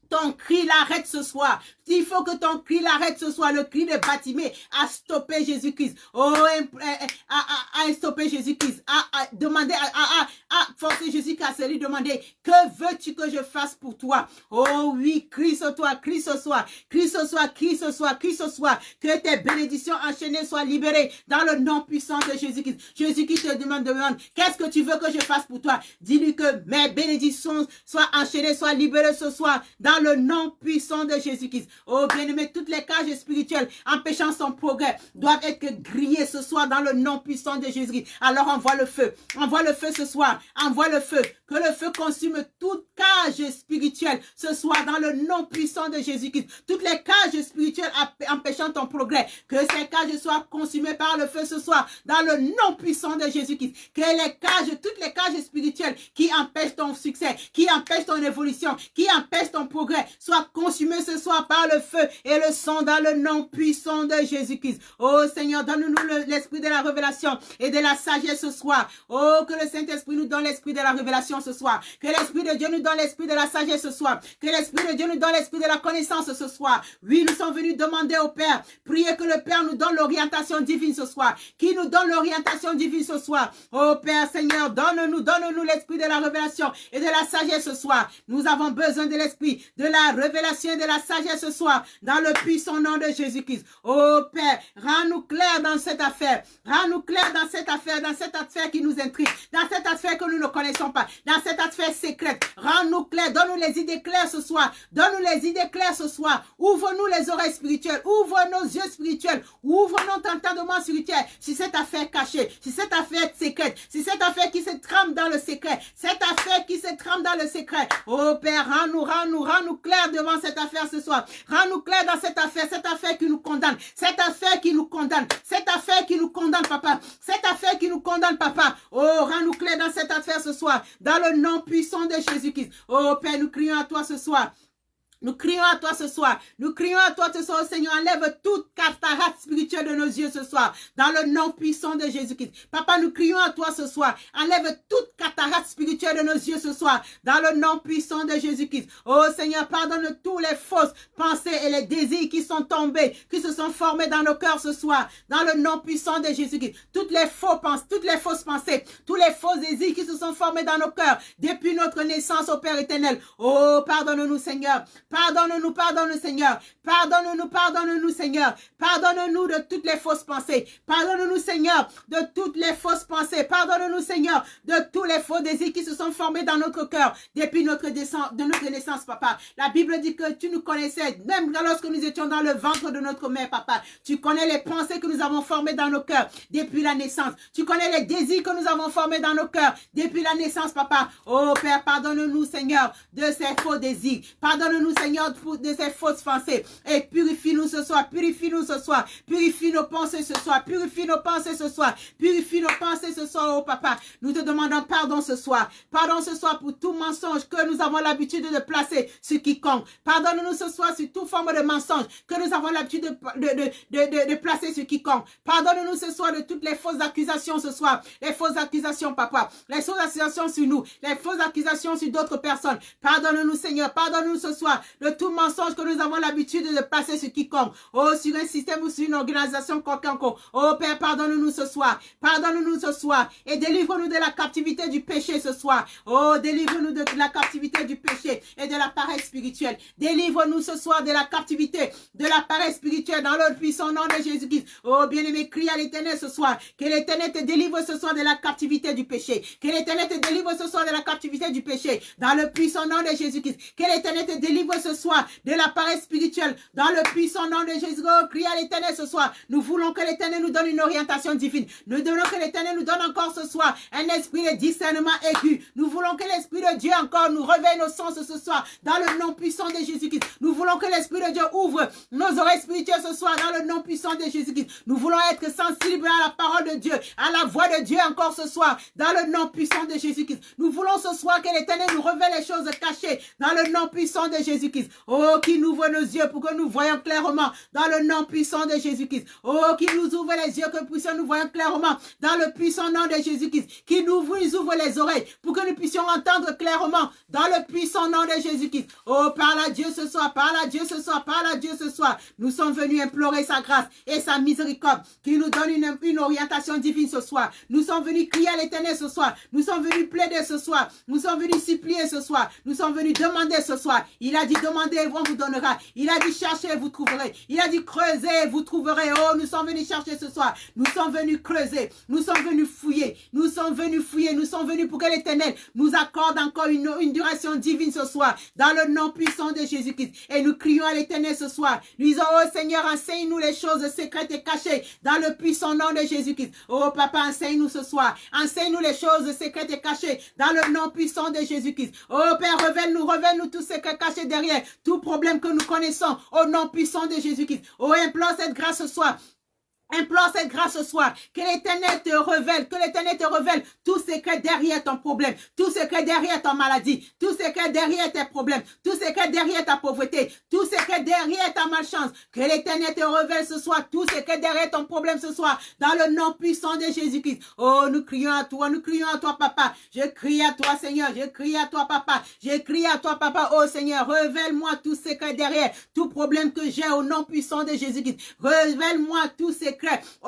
Speaker 1: ton cri l'arrête ce soir. Il faut que ton cri l'arrête ce soir. Le cri de Batimée a stoppé Jésus-Christ. Oh, a stoppé Jésus-Christ. A demandé, a forcé Jésus-Christ à se lui demander, que veux-tu que je fasse pour toi? Oh oui, crie ce soir, crie ce soir, crie ce soir, crie ce soir, crie ce soir. Que tes bénédictions enchaînées soient libérées dans le nom puissant de Jésus-Christ. Jésus-Christ te demande, qu'est-ce que tu veux que je fasse pour toi? Dis-lui que mes bénédictions soient enchaînées, soient libérées ce soir dans le nom puissant de Jésus-Christ. Oh bien-aimé, toutes les cages spirituelles empêchant son progrès doivent être grillées ce soir dans le nom puissant de Jésus-Christ. Alors envoie le feu ce soir, envoie le feu, que le feu consume toute cage spirituelle ce soir dans le nom puissant de Jésus-Christ. Toutes les cages spirituelles empêchant ton progrès, que ces cages soient consumées par le feu ce soir dans le nom puissant de Jésus-Christ. Que les cages, toutes les cages spirituelles qui empêchent ton succès, qui empêchent ton évolution, qui empêchent ton progrès, soient consumées ce soir par le feu et le sang dans le nom puissant de Jésus-Christ. Oh Seigneur, donne-nous l'esprit de la révélation et de la sagesse ce soir. Oh, que le Saint-Esprit nous donne l'esprit de la révélation ce soir. Que l'Esprit de Dieu nous donne l'esprit de la sagesse ce soir. Que l'Esprit de Dieu nous donne l'esprit de la connaissance ce soir. Oui, nous sommes venus demander au Père, prier que le Père nous donne l'orientation divine ce soir. Qui nous donne l'orientation divine ce soir. Oh Père Seigneur, donne-nous l'esprit de la révélation et de la sagesse ce soir. Nous avons besoin de l'esprit de la révélation et de la sagesse ce soir dans le puissant nom de Jésus-Christ. Oh Père, rends-nous clair dans cette affaire. Rends-nous clair dans cette affaire qui nous intrigue, dans cette affaire que nous ne connaissons pas, dans cette affaire secrète. Rends-nous clair, donne-nous les idées claires ce soir. Donne-nous les idées claires ce soir. Ouvre-nous les oreilles spirituelles, ouvre nos yeux spirituels, ouvre nos entendements spirituels sur cette affaire cachée, sur cette affaire secrète, sur cette affaire qui se trame dans le secret, cette affaire qui se trame dans le secret. Oh Père, rends-nous clair devant cette affaire ce soir. Rends-nous clair dans cette affaire qui nous condamne, cette affaire qui nous condamne, cette affaire qui nous condamne, papa, cette affaire qui nous condamne, papa. Oh, rends-nous clair dans cette affaire ce soir, dans le nom puissant de Jésus-Christ. Oh Père, nous crions à toi ce soir. Nous crions à toi ce soir. Nous crions à toi ce soir, Seigneur. Enlève toute cataracte spirituelle de nos yeux ce soir. Dans le nom puissant de Jésus-Christ. Papa, nous crions à toi ce soir. Enlève toute cataracte spirituelle de nos yeux ce soir. Dans le nom puissant de Jésus-Christ. Oh Seigneur, pardonne tous les fausses pensées et les désirs qui sont tombés, qui se sont formés dans nos cœurs ce soir. Dans le nom puissant de Jésus-Christ. Toutes les fausses pensées, tous les faux désirs qui se sont formés dans nos cœurs depuis notre naissance au Père éternel. Oh, pardonne-nous, Seigneur. Pardonne-nous, Seigneur. Pardonne-nous, Seigneur. Pardonne-nous de toutes les fausses pensées. Pardonne-nous, Seigneur, de toutes les fausses pensées. Pardonne-nous, Seigneur, de tous les faux désirs qui se sont formés dans notre cœur depuis notre naissance, papa. La Bible dit que tu nous connaissais, même lorsque nous étions dans le ventre de notre mère, papa. Tu connais les pensées que nous avons formées dans nos cœurs depuis la naissance. Tu connais les désirs que nous avons formés dans nos cœurs depuis la naissance, papa. Oh, Père, pardonne-nous, Seigneur, de ces faux désirs. Pardonne-nous, Seigneur, de ces fausses pensées. Et purifie-nous ce soir. Purifie-nous ce soir. Purifie nos pensées ce soir. Purifie nos pensées ce soir. Purifie nos pensées ce soir, oh papa. Nous te demandons pardon ce soir. Pardon ce soir pour tout mensonge que nous avons l'habitude de placer sur quiconque. Pardonne-nous ce soir sur toute forme de mensonge que nous avons l'habitude de placer sur quiconque. Pardonne-nous ce soir de toutes les fausses accusations ce soir. Les fausses accusations, papa. Les fausses accusations sur nous. Les fausses accusations sur d'autres personnes. Pardonne-nous, Seigneur. Pardonne-nous ce soir de tout mensonge que nous avons l'habitude de placer sur quiconque. Oh, sur un système ou sur une organisation quelconque. Oh, Père, pardonne-nous ce soir. Pardonne-nous ce soir. Et délivre-nous de la captivité du péché ce soir. Oh, délivre-nous de la captivité du péché et de la paresse spirituelle. Délivre-nous ce soir de la captivité de la paresse spirituelle dans le puissant nom de Jésus-Christ. Oh, bien-aimé, crie à l'Éternel ce soir. Que l'Éternel te délivre ce soir de la captivité du péché. Que l'Éternel te délivre ce soir de la captivité du péché dans le puissant nom de Jésus-Christ. Que l'Éternel te délivre ce soir de la paresse spirituelle dans le puissant nom de Jésus. Oh, crie à l'Éternel ce soir. Nous voulons que l'Éternel nous donne une orientation divine. Nous voulons que l'Éternel nous donne encore ce soir un esprit de discernement aigu. Nous voulons que l'Esprit de Dieu encore nous réveille nos sens ce soir dans le nom puissant de Jésus-Christ. Nous voulons voulons que l'Esprit de Dieu ouvre nos oreilles spirituelles ce soir dans le nom puissant de Jésus-Christ. Nous voulons être sensibles à la parole de Dieu, à la voix de Dieu encore ce soir dans le nom puissant de Jésus-Christ. Nous voulons ce soir que l'Éternel nous révèle les choses cachées dans le nom puissant de Jésus-Christ. Oh, qu'il nous ouvre nos yeux pour que nous voyions clairement dans le nom puissant de Jésus-Christ. Oh, qu'il nous ouvre les yeux que nous puissions nous voir clairement dans le puissant nom de Jésus-Christ. Qu'il nous ouvre les oreilles pour que nous puissions entendre clairement dans le puissant nom de Jésus-Christ. Oh, parle à Dieu ce soir, parle à Dieu ce soir, parle à Dieu ce soir. Nous sommes venus implorer sa grâce et sa miséricorde qui nous donne une orientation divine ce soir. Nous sommes venus crier à l'Éternel ce soir. Nous sommes venus plaider ce soir. Nous sommes venus supplier ce soir. Nous sommes venus demander ce soir. Il a dit demandez et on vous donnera. Il a dit cherchez et vous trouverez. Il a dit creusez et vous trouverez. Oh, nous sommes venus chercher ce soir. Nous sommes venus creuser. Nous sommes venus fouiller. Nous sommes venus fouiller. Nous sommes venus pour que l'Éternel nous accorde encore une duration divine ce soir dans le nom puissant de Jésus-Christ. Et nous crions à l'Éternel ce soir. Nous disons oh Seigneur, enseigne-nous les choses secrètes et cachées dans le puissant nom de Jésus-Christ. Oh Papa, enseigne-nous ce soir. Enseigne-nous les choses secrètes et cachées dans le nom puissant de Jésus-Christ. Oh Père, révèle-nous tout secret caché derrière tout problème que nous connaissons au nom puissant de Jésus-Christ. Oh, implore cette grâce ce soir. Implore cette grâce ce soir, que l'Éternel te révèle tout secret derrière ton problème, tout secret derrière ton maladie, tout secret derrière tes problèmes, tout secret derrière ta pauvreté, tout secret derrière ta malchance, que l'Éternel te révèle ce soir, tout secret derrière ton problème ce soir, dans le nom puissant de Jésus-Christ. Oh, nous crions à toi, Papa, je crie à toi Seigneur, je crie à toi Papa, je crie à toi Papa, oh Seigneur, révèle-moi tout secret derrière, tout problème que j'ai au nom puissant de Jésus-Christ, révèle-moi tout secret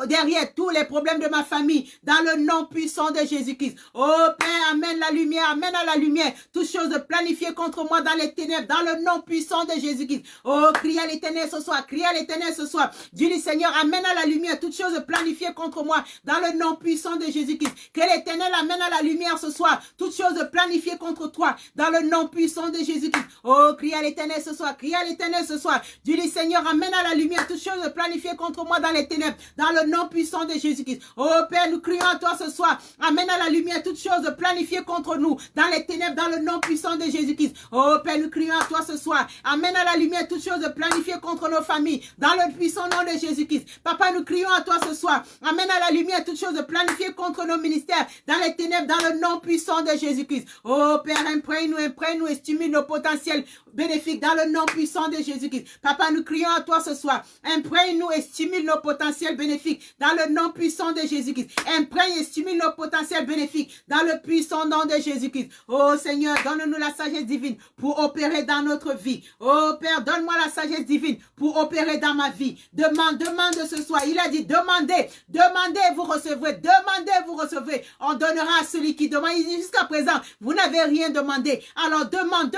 Speaker 1: derrière tous les problèmes de ma famille, dans le nom puissant de Jésus-Christ. Oh Père, amène la lumière, amène à la lumière toutes choses planifiées contre moi dans les ténèbres, dans le nom puissant de Jésus-Christ. Oh, crie à l'Éternel ce soir, crie à l'Éternel ce soir. Dis-lui Seigneur, amène à la lumière toutes choses planifiées contre moi dans le nom puissant de Jésus-Christ. Que l'Éternel amène à la lumière ce soir toutes choses planifiées contre toi dans le nom puissant de Jésus-Christ. Oh, crie à l'Éternel ce soir, crie à l'Éternel ce soir. Dis-lui Seigneur, amène à la lumière toutes choses planifiées contre moi dans les ténèbres, dans le nom puissant de Jésus-Christ. Oh Père, nous crions à toi ce soir. Amène à la lumière toutes choses planifiées contre nous dans les ténèbres, dans le nom puissant de Jésus-Christ. Oh Père, nous crions à toi ce soir. Amène à la lumière toutes choses planifiées contre nos familles dans le puissant nom de Jésus-Christ. Papa, nous crions à toi ce soir. Amène à la lumière toutes choses planifiées contre nos ministères dans les ténèbres, dans le nom puissant de Jésus-Christ. Oh Père, imprègne-nous et stimule nos potentiels bénéfiques dans le nom puissant de Jésus-Christ. Papa, nous crions à toi ce soir. Imprègne-nous et stimule nos potentiels bénéfiques dans le nom puissant de Jésus-Christ. Imprègne et stimule nos potentiels bénéfiques dans le puissant nom de Jésus-Christ. Oh Seigneur, donne-nous la sagesse divine pour opérer dans notre vie. Oh Père, donne-moi la sagesse divine pour opérer dans ma vie. Demande ce soir. Il a dit, demandez et vous recevrez. Demandez et vous recevrez. On donnera à celui qui demande. Il dit, jusqu'à présent, vous n'avez rien demandé. Alors demande.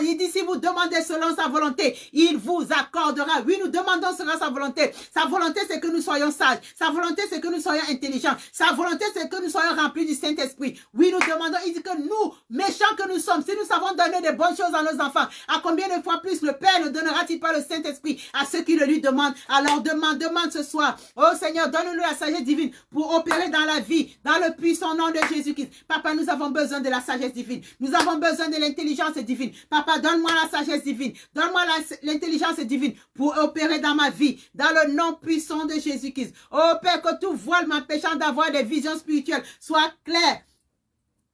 Speaker 1: Il dit, si vous demandez selon sa volonté, il vous accordera. Oui, nous demandons selon sa volonté. Sa volonté, c'est que nous soyons sages. Sa volonté, c'est que nous soyons intelligents. Sa volonté, c'est que nous soyons remplis du Saint-Esprit. Oui, nous demandons. Il dit que nous, méchants que nous sommes, si nous savons donner des bonnes choses à nos enfants, à combien de fois plus le Père ne donnera-t-il pas le Saint-Esprit à ceux qui le lui demandent? Alors demande ce soir. Oh Seigneur, donne-nous la sagesse divine pour opérer dans la vie, dans le puissant nom de Jésus-Christ. Papa, nous avons besoin de la sagesse divine. Nous avons besoin de l'intelligence divine. Papa, donne-moi la sagesse divine. Donne-moi l'intelligence divine pour opérer dans ma vie, dans le nom puissant de Jésus-Christ. Oh Père, que tout voile m'empêchant d'avoir des visions spirituelles soit clair.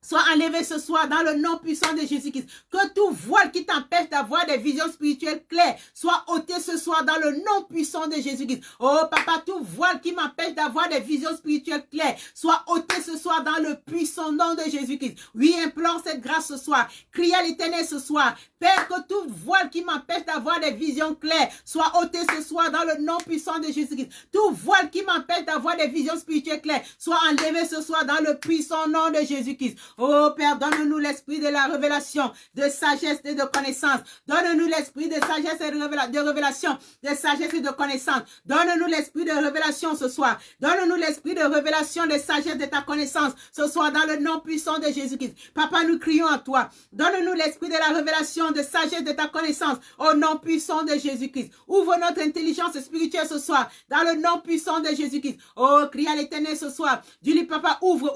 Speaker 1: Soit enlevé ce soir dans le nom puissant de Jésus-Christ. Que tout voile qui t'empêche d'avoir des visions spirituelles claires soit ôté ce soir dans le nom puissant de Jésus-Christ. Oh Papa, tout voile qui m'empêche d'avoir des visions spirituelles claires soit ôté ce soir dans le puissant nom de Jésus-Christ. Oui, implore cette grâce ce soir. Crie à l'Éternel ce soir. Père, que tout voile qui m'empêche d'avoir des visions claires soit ôté ce soir dans le nom puissant de Jésus-Christ. Tout voile qui m'empêche d'avoir des visions spirituelles claires soit enlevé ce soir dans le puissant nom de Jésus-Christ. Oh Père, donne-nous l'esprit de la révélation, de sagesse et de connaissance. Donne-nous l'esprit de sagesse et de révélation, de sagesse et de connaissance. Donne-nous l'esprit de révélation ce soir. Donne-nous l'esprit de révélation, de sagesse de ta connaissance ce soir dans le nom puissant de Jésus-Christ. Papa, nous crions à toi. Donne-nous l'esprit de la révélation, de sagesse de ta connaissance au nom puissant de Jésus-Christ. Ouvre notre intelligence spirituelle ce soir dans le nom puissant de Jésus-Christ. Oh, crie à l'Éternel ce soir. Dis-lui, Papa, ouvre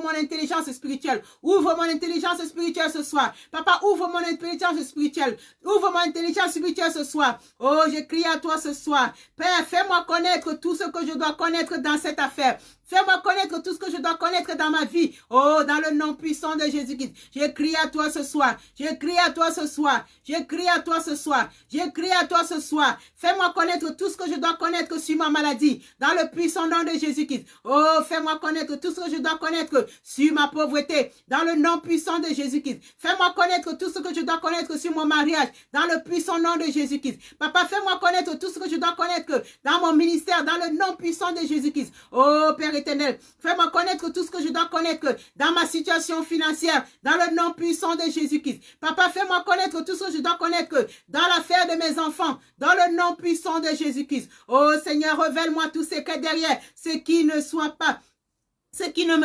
Speaker 1: mon intelligence spirituelle. spirituelle. Ouvre mon intelligence spirituelle ce soir. Papa, ouvre mon intelligence spirituelle. Ouvre mon intelligence spirituelle ce soir. Oh, je crie à toi ce soir. Père, fais-moi connaître tout ce que je dois connaître dans cette affaire. Fais-moi connaître tout ce que je dois connaître dans ma vie. Oh, dans le nom puissant de Jésus-Christ. Je crie à toi ce soir. Je crie à toi ce soir. Je crie à toi ce soir. Je crie à toi ce soir. Fais-moi connaître tout ce que je dois connaître sur ma maladie. Dans le puissant nom de Jésus-Christ. Oh, fais-moi connaître tout ce que je dois connaître sur ma pauvreté. Dans le nom puissant de Jésus-Christ. Fais-moi connaître tout ce que je dois connaître sur mon mariage. Dans le puissant nom de Jésus-Christ. Papa, fais-moi connaître tout ce que je dois connaître dans mon ministère. Dans le nom puissant de Jésus-Christ. Oh, Père éternel, fais-moi connaître tout ce que je dois connaître dans ma situation financière, dans le nom puissant de Jésus-Christ. Papa, fais-moi connaître tout ce que je dois connaître dans l'affaire de mes enfants, dans le nom puissant de Jésus-Christ. Oh Seigneur, révèle-moi tout ce que derrière, ce qui ne me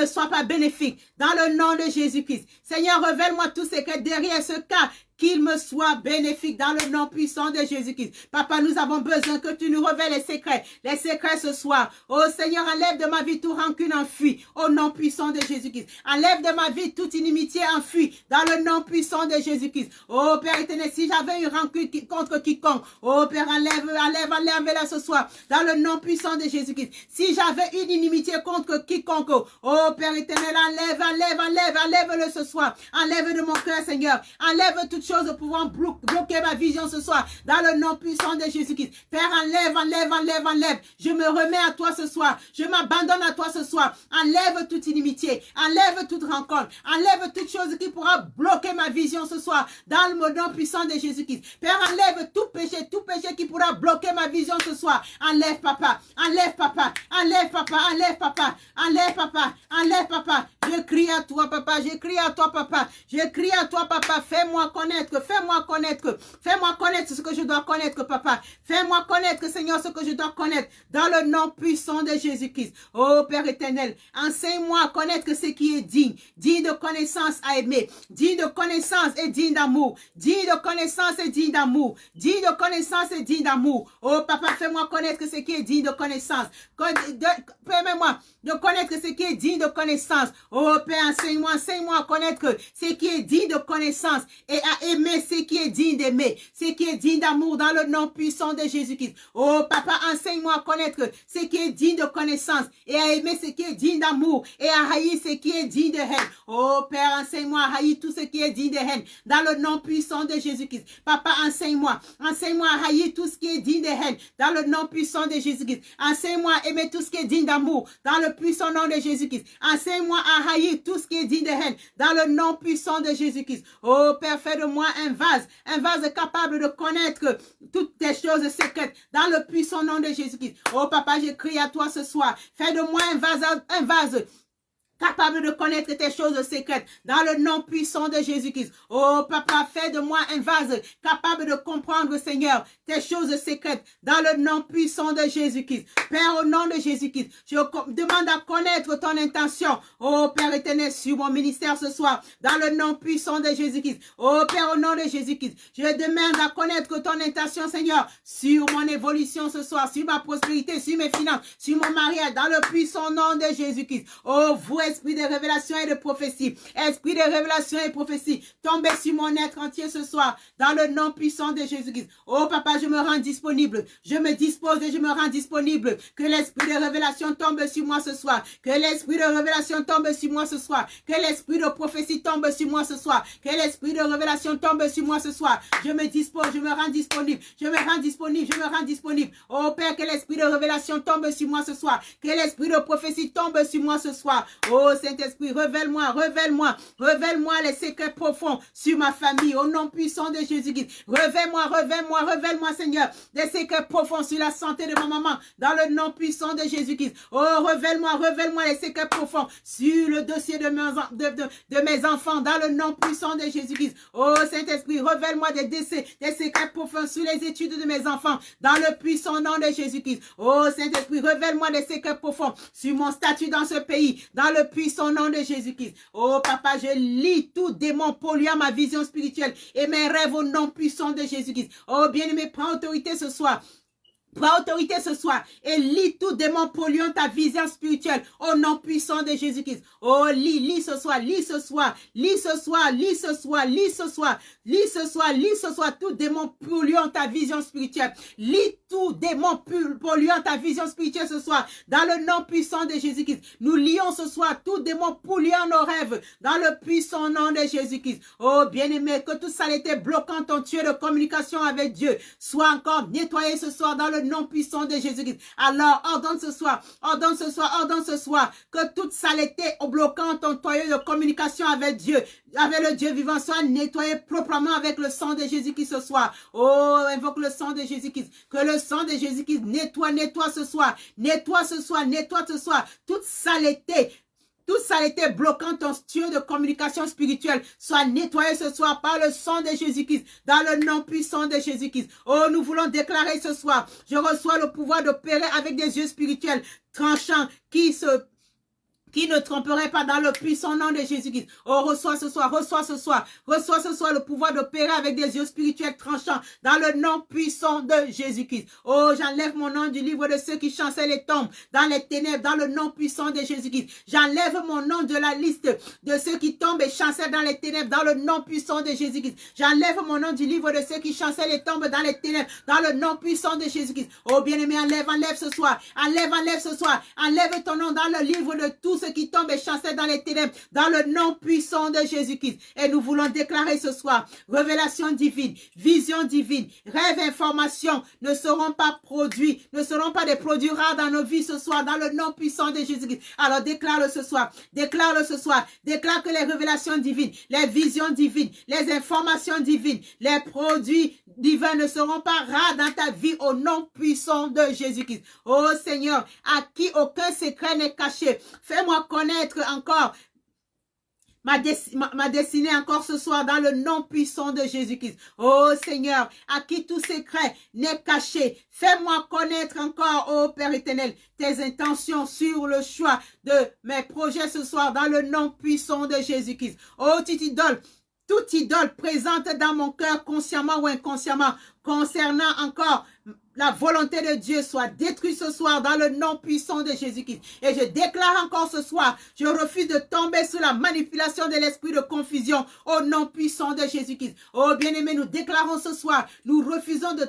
Speaker 1: soit pas bénéfique, dans le nom de Jésus-Christ. Seigneur, révèle-moi tout ce que derrière ce cas, qu'il me soit bénéfique dans le nom puissant de Jésus-Christ. Papa, nous avons besoin que tu nous révèles les secrets ce soir. Oh Seigneur, enlève de ma vie toute rancune enfuie au nom puissant de Jésus-Christ. Enlève de ma vie toute inimitié enfuie dans le nom puissant de Jésus-Christ. Oh Père éternel, si j'avais une rancune contre quiconque, oh Père, enlève-la ce soir dans le nom puissant de Jésus-Christ. Si j'avais une inimitié contre quiconque, oh Père éternel, enlève-le ce soir. Enlève de mon cœur, Seigneur. Enlève toute chose pouvant bloquer ma vision ce soir dans le nom puissant de Jésus-Christ. Père, enlève. Je me remets à toi ce soir. Je m'abandonne à toi ce soir. Enlève toute inimitié. Enlève toute rencontre. Enlève toute chose qui pourra bloquer ma vision ce soir dans le nom puissant de Jésus-Christ. Père, enlève tout péché qui pourra bloquer ma vision ce soir. Enlève, papa. Enlève, papa. Enlève, papa. Enlève, papa. Enlève, papa. Enlève, papa. Je crie à toi, papa. Je crie à toi, papa. Je crie à toi, papa. Fais-moi connaître ce que je dois connaître, papa. Fais-moi connaître, Seigneur, ce que je dois connaître dans le nom puissant de Jésus-Christ. Oh Père éternel, enseigne-moi à connaître ce qui est digne de connaissance à aimer, digne de connaissance et digne d'amour, digne de connaissance et digne d'amour, digne de connaissance et digne d'amour. Oh papa, fais-moi connaître ce qui est digne de connaissance. Permets-moi de connaître ce qui est digne de connaissance. Oh Père, enseigne-moi à connaître ce qui est digne de connaissance et à aimer ce qui est digne d'aimer, ce qui est digne d'amour dans le nom puissant de Jésus-Christ. Oh papa, enseigne-moi à connaître ce qui est digne de connaissance et à aimer ce qui est digne d'amour et à haïr ce qui est digne de haine. Oh Père, enseigne-moi à haïr tout ce qui est digne de haine dans le nom puissant de Jésus-Christ. Papa, enseigne-moi à haïr tout ce qui est digne de haine dans le nom puissant de Jésus-Christ. Enseigne-moi à aimer tout ce qui est digne d'amour dans le puissant nom de Jésus-Christ. Enseigne-moi à haïr tout ce qui est digne de haine dans le nom puissant de Jésus-Christ. Oh Père, fais de moi un vase capable de connaître toutes tes choses secrètes dans le puissant nom de Jésus-Christ. Oh papa, je crie à toi ce soir. Fais de moi un vase capable de connaître tes choses secrètes dans le nom puissant de Jésus-Christ. Oh papa, fais de moi un vase capable de comprendre, Seigneur, tes choses secrètes dans le nom puissant de Jésus-Christ. Père, au nom de Jésus-Christ, je demande à connaître ton intention, oh Père éternel, sur mon ministère ce soir, dans le nom puissant de Jésus-Christ. Oh Père, au nom de Jésus-Christ, je demande à connaître ton intention, Seigneur, sur mon évolution ce soir, sur ma prospérité, sur mes finances, sur mon mariage, dans le puissant nom de Jésus-Christ. Oh, vous, esprit de révélation et de prophétie, esprit de révélation et de prophétie, tombez sur mon être entier ce soir, dans le nom puissant de Jésus-Christ. Oh papa, je me rends disponible, je me dispose et je me rends disponible, que l'esprit de révélation tombe sur moi ce soir, que l'esprit de révélation tombe sur moi ce soir, que l'esprit de prophétie tombe sur moi ce soir, que l'esprit de révélation tombe sur moi ce soir. Je me dispose, je me rends disponible, je me rends disponible, je me rends disponible. Oh Père, que l'esprit de révélation tombe sur moi ce soir, que l'esprit de prophétie tombe sur moi ce soir. Oh Saint-Esprit, révèle-moi les secrets profonds sur ma famille, au nom puissant de Jésus-Christ. Révèle-moi, Seigneur, des secrets profonds sur la santé de ma maman, dans le nom puissant de Jésus-Christ. Oh, révèle-moi les secrets profonds sur le dossier de mes enfants, dans le nom puissant de Jésus-Christ. Oh, Saint-Esprit, révèle-moi des secrets profonds sur les études de mes enfants, dans le puissant nom de Jésus-Christ. Oh, Saint-Esprit, révèle-moi des secrets profonds sur mon statut dans ce pays, dans le puissant nom de Jésus-Christ. Oh, papa, je lis tout démon polluant ma vision spirituelle et mes rêves au nom puissant de Jésus-Christ. Oh, bien-aimé, prends autorité ce soir. Prends autorité ce soir et lis tout démon polluant ta vision spirituelle au nom puissant de Jésus-Christ. Oh, lis ce soir, lis ce soir, lis ce soir, lis ce soir, lis ce soir, lis ce soir, lis ce soir, tout démon polluant ta vision spirituelle. Lis tout démon polluant ta vision spirituelle ce soir dans le nom puissant de Jésus-Christ. Nous lions ce soir tout démon polluant nos rêves dans le puissant nom de Jésus-Christ. Oh, bien-aimé, que toute saleté bloquant ton tuyau de communication avec Dieu soit encore nettoyé ce soir dans le nom puissant de Jésus-Christ. Alors, ordonne ce soir, ordonne ce soir, ordonne ce soir que toute saleté bloquant ton tuyau de communication avec Dieu, avec le Dieu vivant, soit nettoyé proprement avec le sang de Jésus-Christ ce soir. Oh, invoque le sang de Jésus-Christ. Que le sang de Jésus-Christ nettoie ce soir. Nettoie ce soir, nettoie ce soir. Toute saleté bloquant ton tuyau de communication spirituelle soit nettoyé ce soir par le sang de Jésus-Christ, dans le nom puissant de Jésus-Christ. Oh, nous voulons déclarer ce soir, je reçois le pouvoir d'opérer avec des yeux spirituels tranchants qui ne tromperait pas dans le puissant nom de Jésus-Christ. Oh, reçois ce soir le pouvoir d'opérer avec des yeux spirituels tranchants dans le nom puissant de Jésus-Christ. Oh, j'enlève mon nom du livre de ceux qui chancellent et tombent dans les ténèbres dans le nom puissant de Jésus-Christ. J'enlève mon nom de la liste de ceux qui tombent et chancellent dans les ténèbres dans le nom puissant de Jésus-Christ. J'enlève mon nom du livre de ceux qui chancellent et tombent dans les ténèbres dans le nom puissant de Jésus-Christ. Oh, bien-aimé, enlève ce soir. Enlève ce soir. Enlève ton nom dans le livre de tous ceux qui tombent et chancellent dans les ténèbres, dans le nom puissant de Jésus-Christ. Et nous voulons déclarer ce soir, révélation divine, vision divine, rêve, information ne seront pas produits, ne seront pas des produits rares dans nos vies ce soir, dans le nom puissant de Jésus-Christ. Alors déclare-le ce soir, déclare-le ce soir, déclare que les révélations divines, les visions divines, les informations divines, les produits divins ne seront pas rares dans ta vie au nom puissant de Jésus-Christ. Oh Seigneur, à qui aucun secret n'est caché, fais-moi connaître encore ma destinée encore ce soir dans le nom puissant de Jésus-Christ. Oh Seigneur, à qui tout secret n'est caché, fais-moi connaître encore, oh Père éternel, tes intentions sur le choix de mes projets ce soir dans le nom puissant de Jésus-Christ. Oh toute idole présente dans mon cœur consciemment ou inconsciemment concernant encore la volonté de Dieu soit détruite ce soir dans le nom puissant de Jésus-Christ. Et je déclare encore ce soir, je refuse de tomber sous la manipulation de l'esprit de confusion au nom puissant de Jésus-Christ. Oh bien-aimé, nous déclarons ce soir, nous refusons de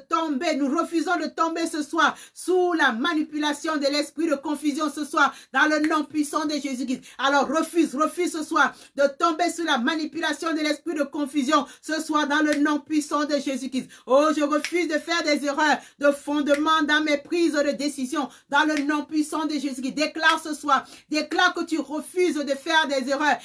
Speaker 1: tomber ce soir sous la manipulation de l'esprit de confusion ce soir dans le nom puissant de Jésus-Christ. Alors refuse ce soir de tomber sous la manipulation de l'esprit de confusion ce soir dans le nom puissant de Jésus-Christ. Oh, je refuse de faire des erreurs de fondement dans mes prises de décision dans le nom puissant de Jésus-Christ. Déclare ce soir, déclare que tu refuses de faire des erreurs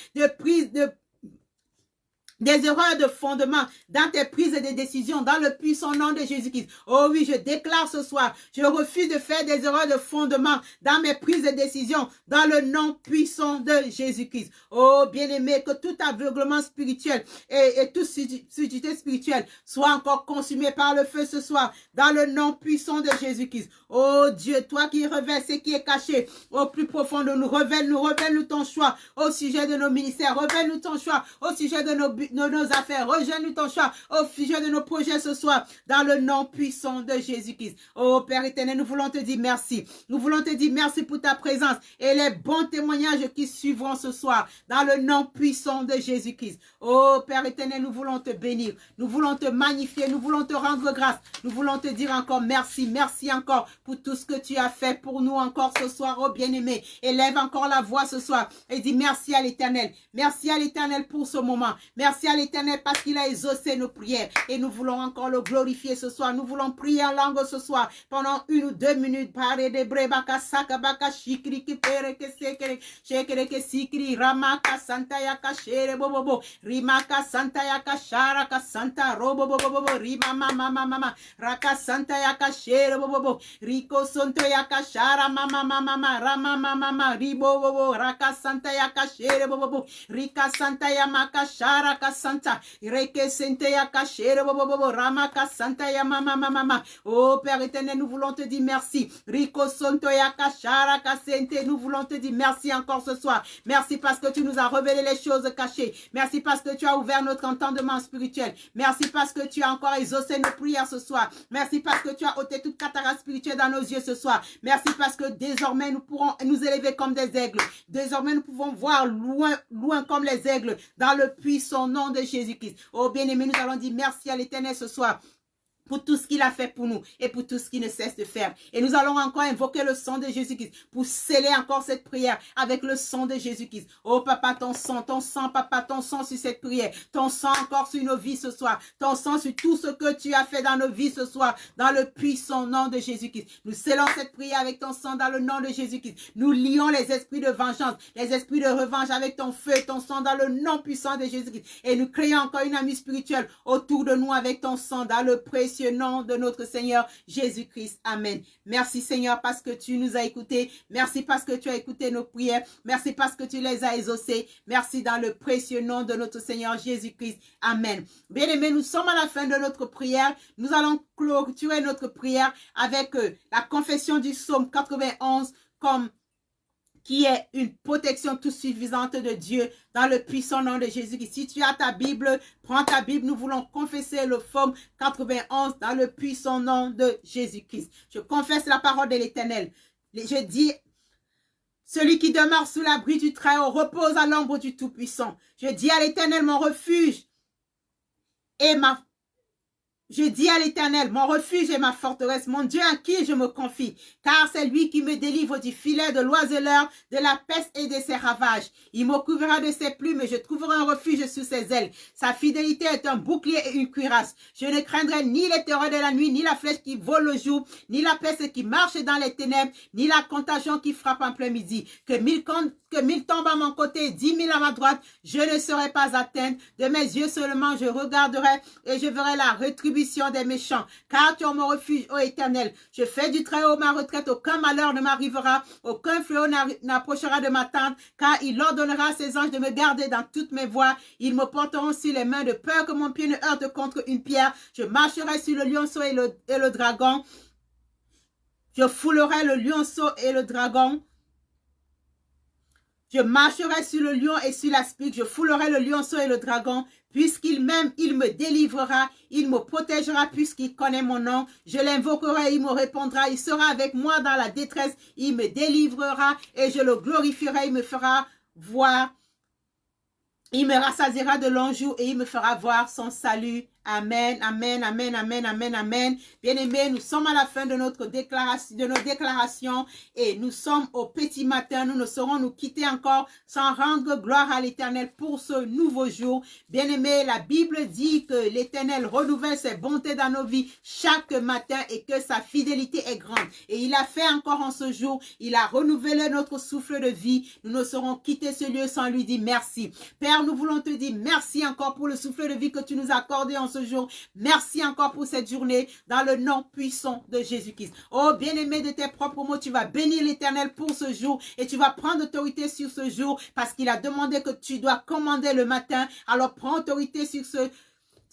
Speaker 1: des erreurs de fondement dans tes prises de décision dans le puissant nom de Jésus-Christ. Oh oui, je déclare ce soir, je refuse de faire des erreurs de fondement dans mes prises de décision dans le nom puissant de Jésus-Christ. Oh bien-aimé, que tout aveuglement spirituel et toute surdité spirituelle soit encore consumé par le feu ce soir dans le nom puissant de Jésus-Christ. Oh Dieu, toi qui révèles ce qui est caché au plus profond de nous, révèle-nous ton choix au sujet de nos ministères, révèle-nous ton choix au sujet de nos affaires, rejoins-nous ton choix au sujet de nos projets ce soir, dans le nom puissant de Jésus-Christ. Oh Père éternel, nous voulons te dire merci. Nous voulons te dire merci pour ta présence et les bons témoignages qui suivront ce soir, dans le nom puissant de Jésus-Christ. Oh Père éternel, nous voulons te bénir, nous voulons te magnifier, nous voulons te rendre grâce, nous voulons te dire encore merci, merci encore pour tout ce que tu as fait pour nous encore ce soir, oh bien-aimé. Élève encore la voix ce soir et dis merci à l'Éternel pour ce moment. Merci à l'Éternel parce qu'il a exaucé nos prières et nous voulons encore le glorifier ce soir. Nous voulons prier en langue ce soir pendant 1 ou 2 minutes. Parler de brebaka sakabaka shikri ki pere ke sekere shekere ke sikri ramaka santa yaka shere bobobo rimaka santa yaka shara ka santa robo bobobo rima mama mama raka santa yaka shere bobobo riko sonto yaka shara mama mama rama mama ribo bobo raka santa yaka shere bobobo rika santa yamaka shara ka santa. Reke sente ya ka shere bobobo rama ka santa ya mama mama. Oh Père éternel, nous voulons te dire merci. Rico sonto ya ka shara ka sente. Nous voulons te dire merci encore ce soir. Merci parce que tu nous as révélé les choses cachées. Merci parce que tu as ouvert notre entendement spirituel. Merci parce que tu as encore exaucé nos prières ce soir. Merci parce que tu as ôté toute cataracte spirituelle dans nos yeux ce soir. Merci parce que désormais nous pourrons nous élever comme des aigles. Désormais nous pouvons voir loin, loin comme les aigles dans le puissant nom de Jésus-Christ. Oh bien-aimé, nous allons dire merci à l'Éternel ce soir pour tout ce qu'il a fait pour nous et pour tout ce qu'il ne cesse de faire. Et nous allons encore invoquer le sang de Jésus-Christ pour sceller encore cette prière avec le sang de Jésus-Christ. Oh papa, ton sang, papa, ton sang sur cette prière. Ton sang encore sur nos vies ce soir. Ton sang sur tout ce que tu as fait dans nos vies ce soir, dans le puissant nom de Jésus-Christ. Nous scellons cette prière avec ton sang dans le nom de Jésus-Christ. Nous lions les esprits de vengeance, les esprits de revanche avec ton feu et ton sang dans le nom puissant de Jésus-Christ. Et nous créons encore une amie spirituelle autour de nous avec ton sang dans le précieux nom de notre Seigneur Jésus-Christ. Amen. Merci Seigneur parce que tu nous as écoutés. Merci parce que tu as écouté nos prières. Merci parce que tu les as exaucées. Merci dans le précieux nom de notre Seigneur Jésus-Christ. Amen. Bien-aimés, nous sommes à la fin de notre prière. Nous allons clôturer notre prière avec la confession du psaume 91 qui est une protection toute suffisante de Dieu dans le puissant nom de Jésus-Christ. Si tu as ta Bible, prends ta Bible. Nous voulons confesser le psaume 91 dans le puissant nom de Jésus-Christ. Je confesse la parole de l'Éternel. Je dis, celui qui demeure sous l'abri du Très-Haut repose à l'ombre du Tout-Puissant. Je dis à l'Éternel, mon refuge et Je dis à l'Éternel, mon refuge et ma forteresse, mon Dieu en qui je me confie, car c'est lui qui me délivre du filet de l'oiseleur, de la peste et de ses ravages. Il me couvrira de ses plumes et je trouverai un refuge sous ses ailes. Sa fidélité est un bouclier et une cuirasse. Je ne craindrai ni les terreurs de la nuit, ni la flèche qui vole le jour, ni la peste qui marche dans les ténèbres, ni la contagion qui frappe en plein midi. Que mille tombent à mon côté, 10 000 à ma droite, je ne serai pas atteinte. De mes yeux seulement je regarderai et je verrai la rétribution des méchants, car tu es mon refuge, ô Éternel. Je fais du Très-Haut ma retraite, aucun malheur ne m'arrivera, aucun fléau n'approchera de ma tente, car il ordonnera à ses anges de me garder dans toutes mes voies. Ils me porteront sur les mains de peur que mon pied ne heurte contre une pierre. Je marcherai sur le lionceau et le dragon. Je foulerai le lionceau et le dragon. Je marcherai sur le lion et sur l'aspic, je foulerai le lionceau et le dragon, puisqu'il m'aime, il me délivrera, il me protégera puisqu'il connaît mon nom. Je l'invoquerai, il me répondra, il sera avec moi dans la détresse, il me délivrera et je le glorifierai, il me fera voir, il me rassasiera de longs jours et il me fera voir son salut. Amen, amen, amen, amen, amen, amen. Bien-aimés, nous sommes à la fin de nos déclarations et nous sommes au petit matin. Nous ne saurons nous quitter encore sans rendre gloire à l'Éternel pour ce nouveau jour. Bien-aimés, la Bible dit que l'Éternel renouvelle ses bontés dans nos vies chaque matin et que sa fidélité est grande. Et il a fait encore en ce jour, il a renouvelé notre souffle de vie. Nous ne saurons quitter ce lieu sans lui dire merci. Père, nous voulons te dire merci encore pour le souffle de vie que tu nous as accordé en ce jour. Merci encore pour cette journée dans le nom puissant de Jésus-Christ. Oh bien-aimé, de tes propres mots, tu vas bénir l'Éternel pour ce jour et tu vas prendre autorité sur ce jour parce qu'il a demandé que tu dois commander le matin. Alors prends autorité sur ce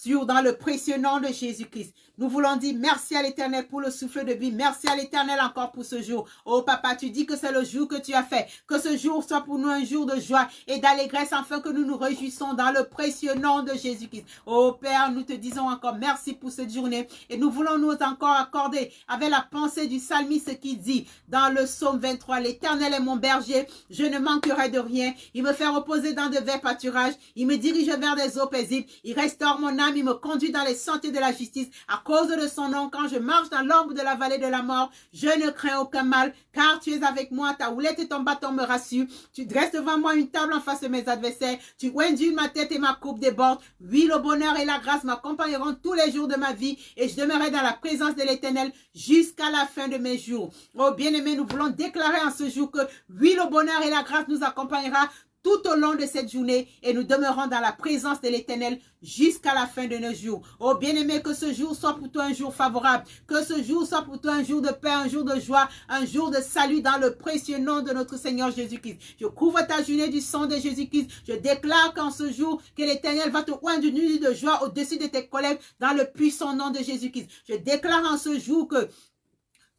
Speaker 1: jour dans le précieux nom de Jésus-Christ. Nous voulons dire merci à l'Éternel pour le souffle de vie. Merci à l'Éternel encore pour ce jour. Oh papa, tu dis que c'est le jour que tu as fait. Que ce jour soit pour nous un jour de joie et d'allégresse afin que nous nous réjouissons dans le précieux nom de Jésus-Christ. Oh Père, nous te disons encore merci pour cette journée. Et nous voulons nous encore accorder avec la pensée du psalmiste qui dit dans le psaume 23, l'Éternel est mon berger, je ne manquerai de rien. Il me fait reposer dans de verts pâturages. Il me dirige vers des eaux paisibles. Il restaure mon âme. Il me conduit dans les sentiers de la justice. À cause de son nom, quand je marche dans l'ombre de la vallée de la mort, je ne crains aucun mal, car tu es avec moi, ta houlette et ton bâton me rassurent. Tu dresses devant moi une table en face de mes adversaires. Tu oindules ma tête et ma coupe déborde. Oui, le bonheur et la grâce m'accompagneront tous les jours de ma vie et je demeurerai dans la présence de l'Éternel jusqu'à la fin de mes jours. Oh bien-aimés, nous voulons déclarer en ce jour que oui, le bonheur et la grâce nous accompagnera tout au long de cette journée et nous demeurons dans la présence de l'Éternel jusqu'à la fin de nos jours. Oh bien-aimé, que ce jour soit pour toi un jour favorable, que ce jour soit pour toi un jour de paix, un jour de joie, un jour de salut dans le précieux nom de notre Seigneur Jésus-Christ. Je couvre ta journée du sang de Jésus-Christ. Je déclare qu'en ce jour, que l'Éternel va te oindre d'une nuit de joie au-dessus de tes collègues dans le puissant nom de Jésus-Christ. Je déclare en ce jour que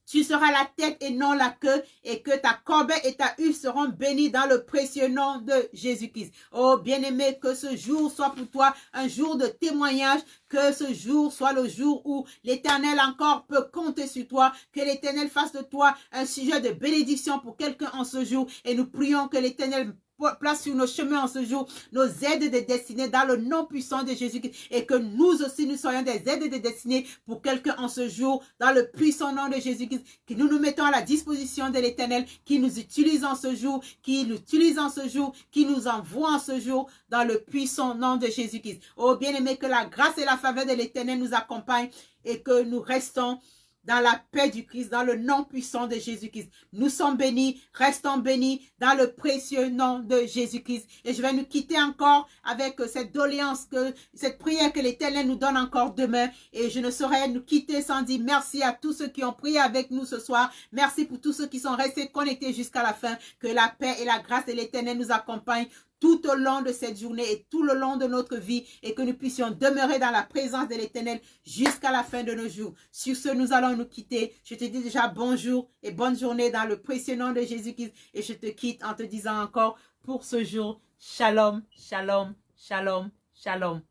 Speaker 1: tu seras la tête et non la queue, et que ta corbeille et ta huile seront bénies dans le précieux nom de Jésus-Christ. Oh bien-aimé, que ce jour soit pour toi un jour de témoignage, que ce jour soit le jour où l'Éternel encore peut compter sur toi, que l'Éternel fasse de toi un sujet de bénédiction pour quelqu'un en ce jour, et nous prions que l'Éternel place sur nos chemins en ce jour nos aides de destinée dans le nom puissant de Jésus-Christ, et que nous aussi nous soyons des aides de destinée pour quelqu'un en ce jour dans le puissant nom de Jésus-Christ, que nous nous mettons à la disposition de l'Éternel, qui nous utilise en ce jour, qui nous utilise en ce jour, qui nous envoie en ce jour dans le puissant nom de Jésus-Christ. Oh bien-aimé, que la grâce et la faveur de l'Éternel nous accompagnent et que nous restons dans la paix du Christ, dans le nom puissant de Jésus-Christ. Nous sommes bénis, restons bénis dans le précieux nom de Jésus-Christ. Et je vais nous quitter encore avec cette doléance, cette prière que l'Éternel nous donne encore demain. Et je ne saurais nous quitter sans dire merci à tous ceux qui ont prié avec nous ce soir. Merci pour tous ceux qui sont restés connectés jusqu'à la fin. Que la paix et la grâce de l'Éternel nous accompagnent tout au long de cette journée et tout le long de notre vie, et que nous puissions demeurer dans la présence de l'Éternel jusqu'à la fin de nos jours. Sur ce, nous allons nous quitter. Je te dis déjà bonjour et bonne journée dans le précieux nom de Jésus-Christ, et je te quitte en te disant encore pour ce jour, shalom, shalom, shalom, shalom.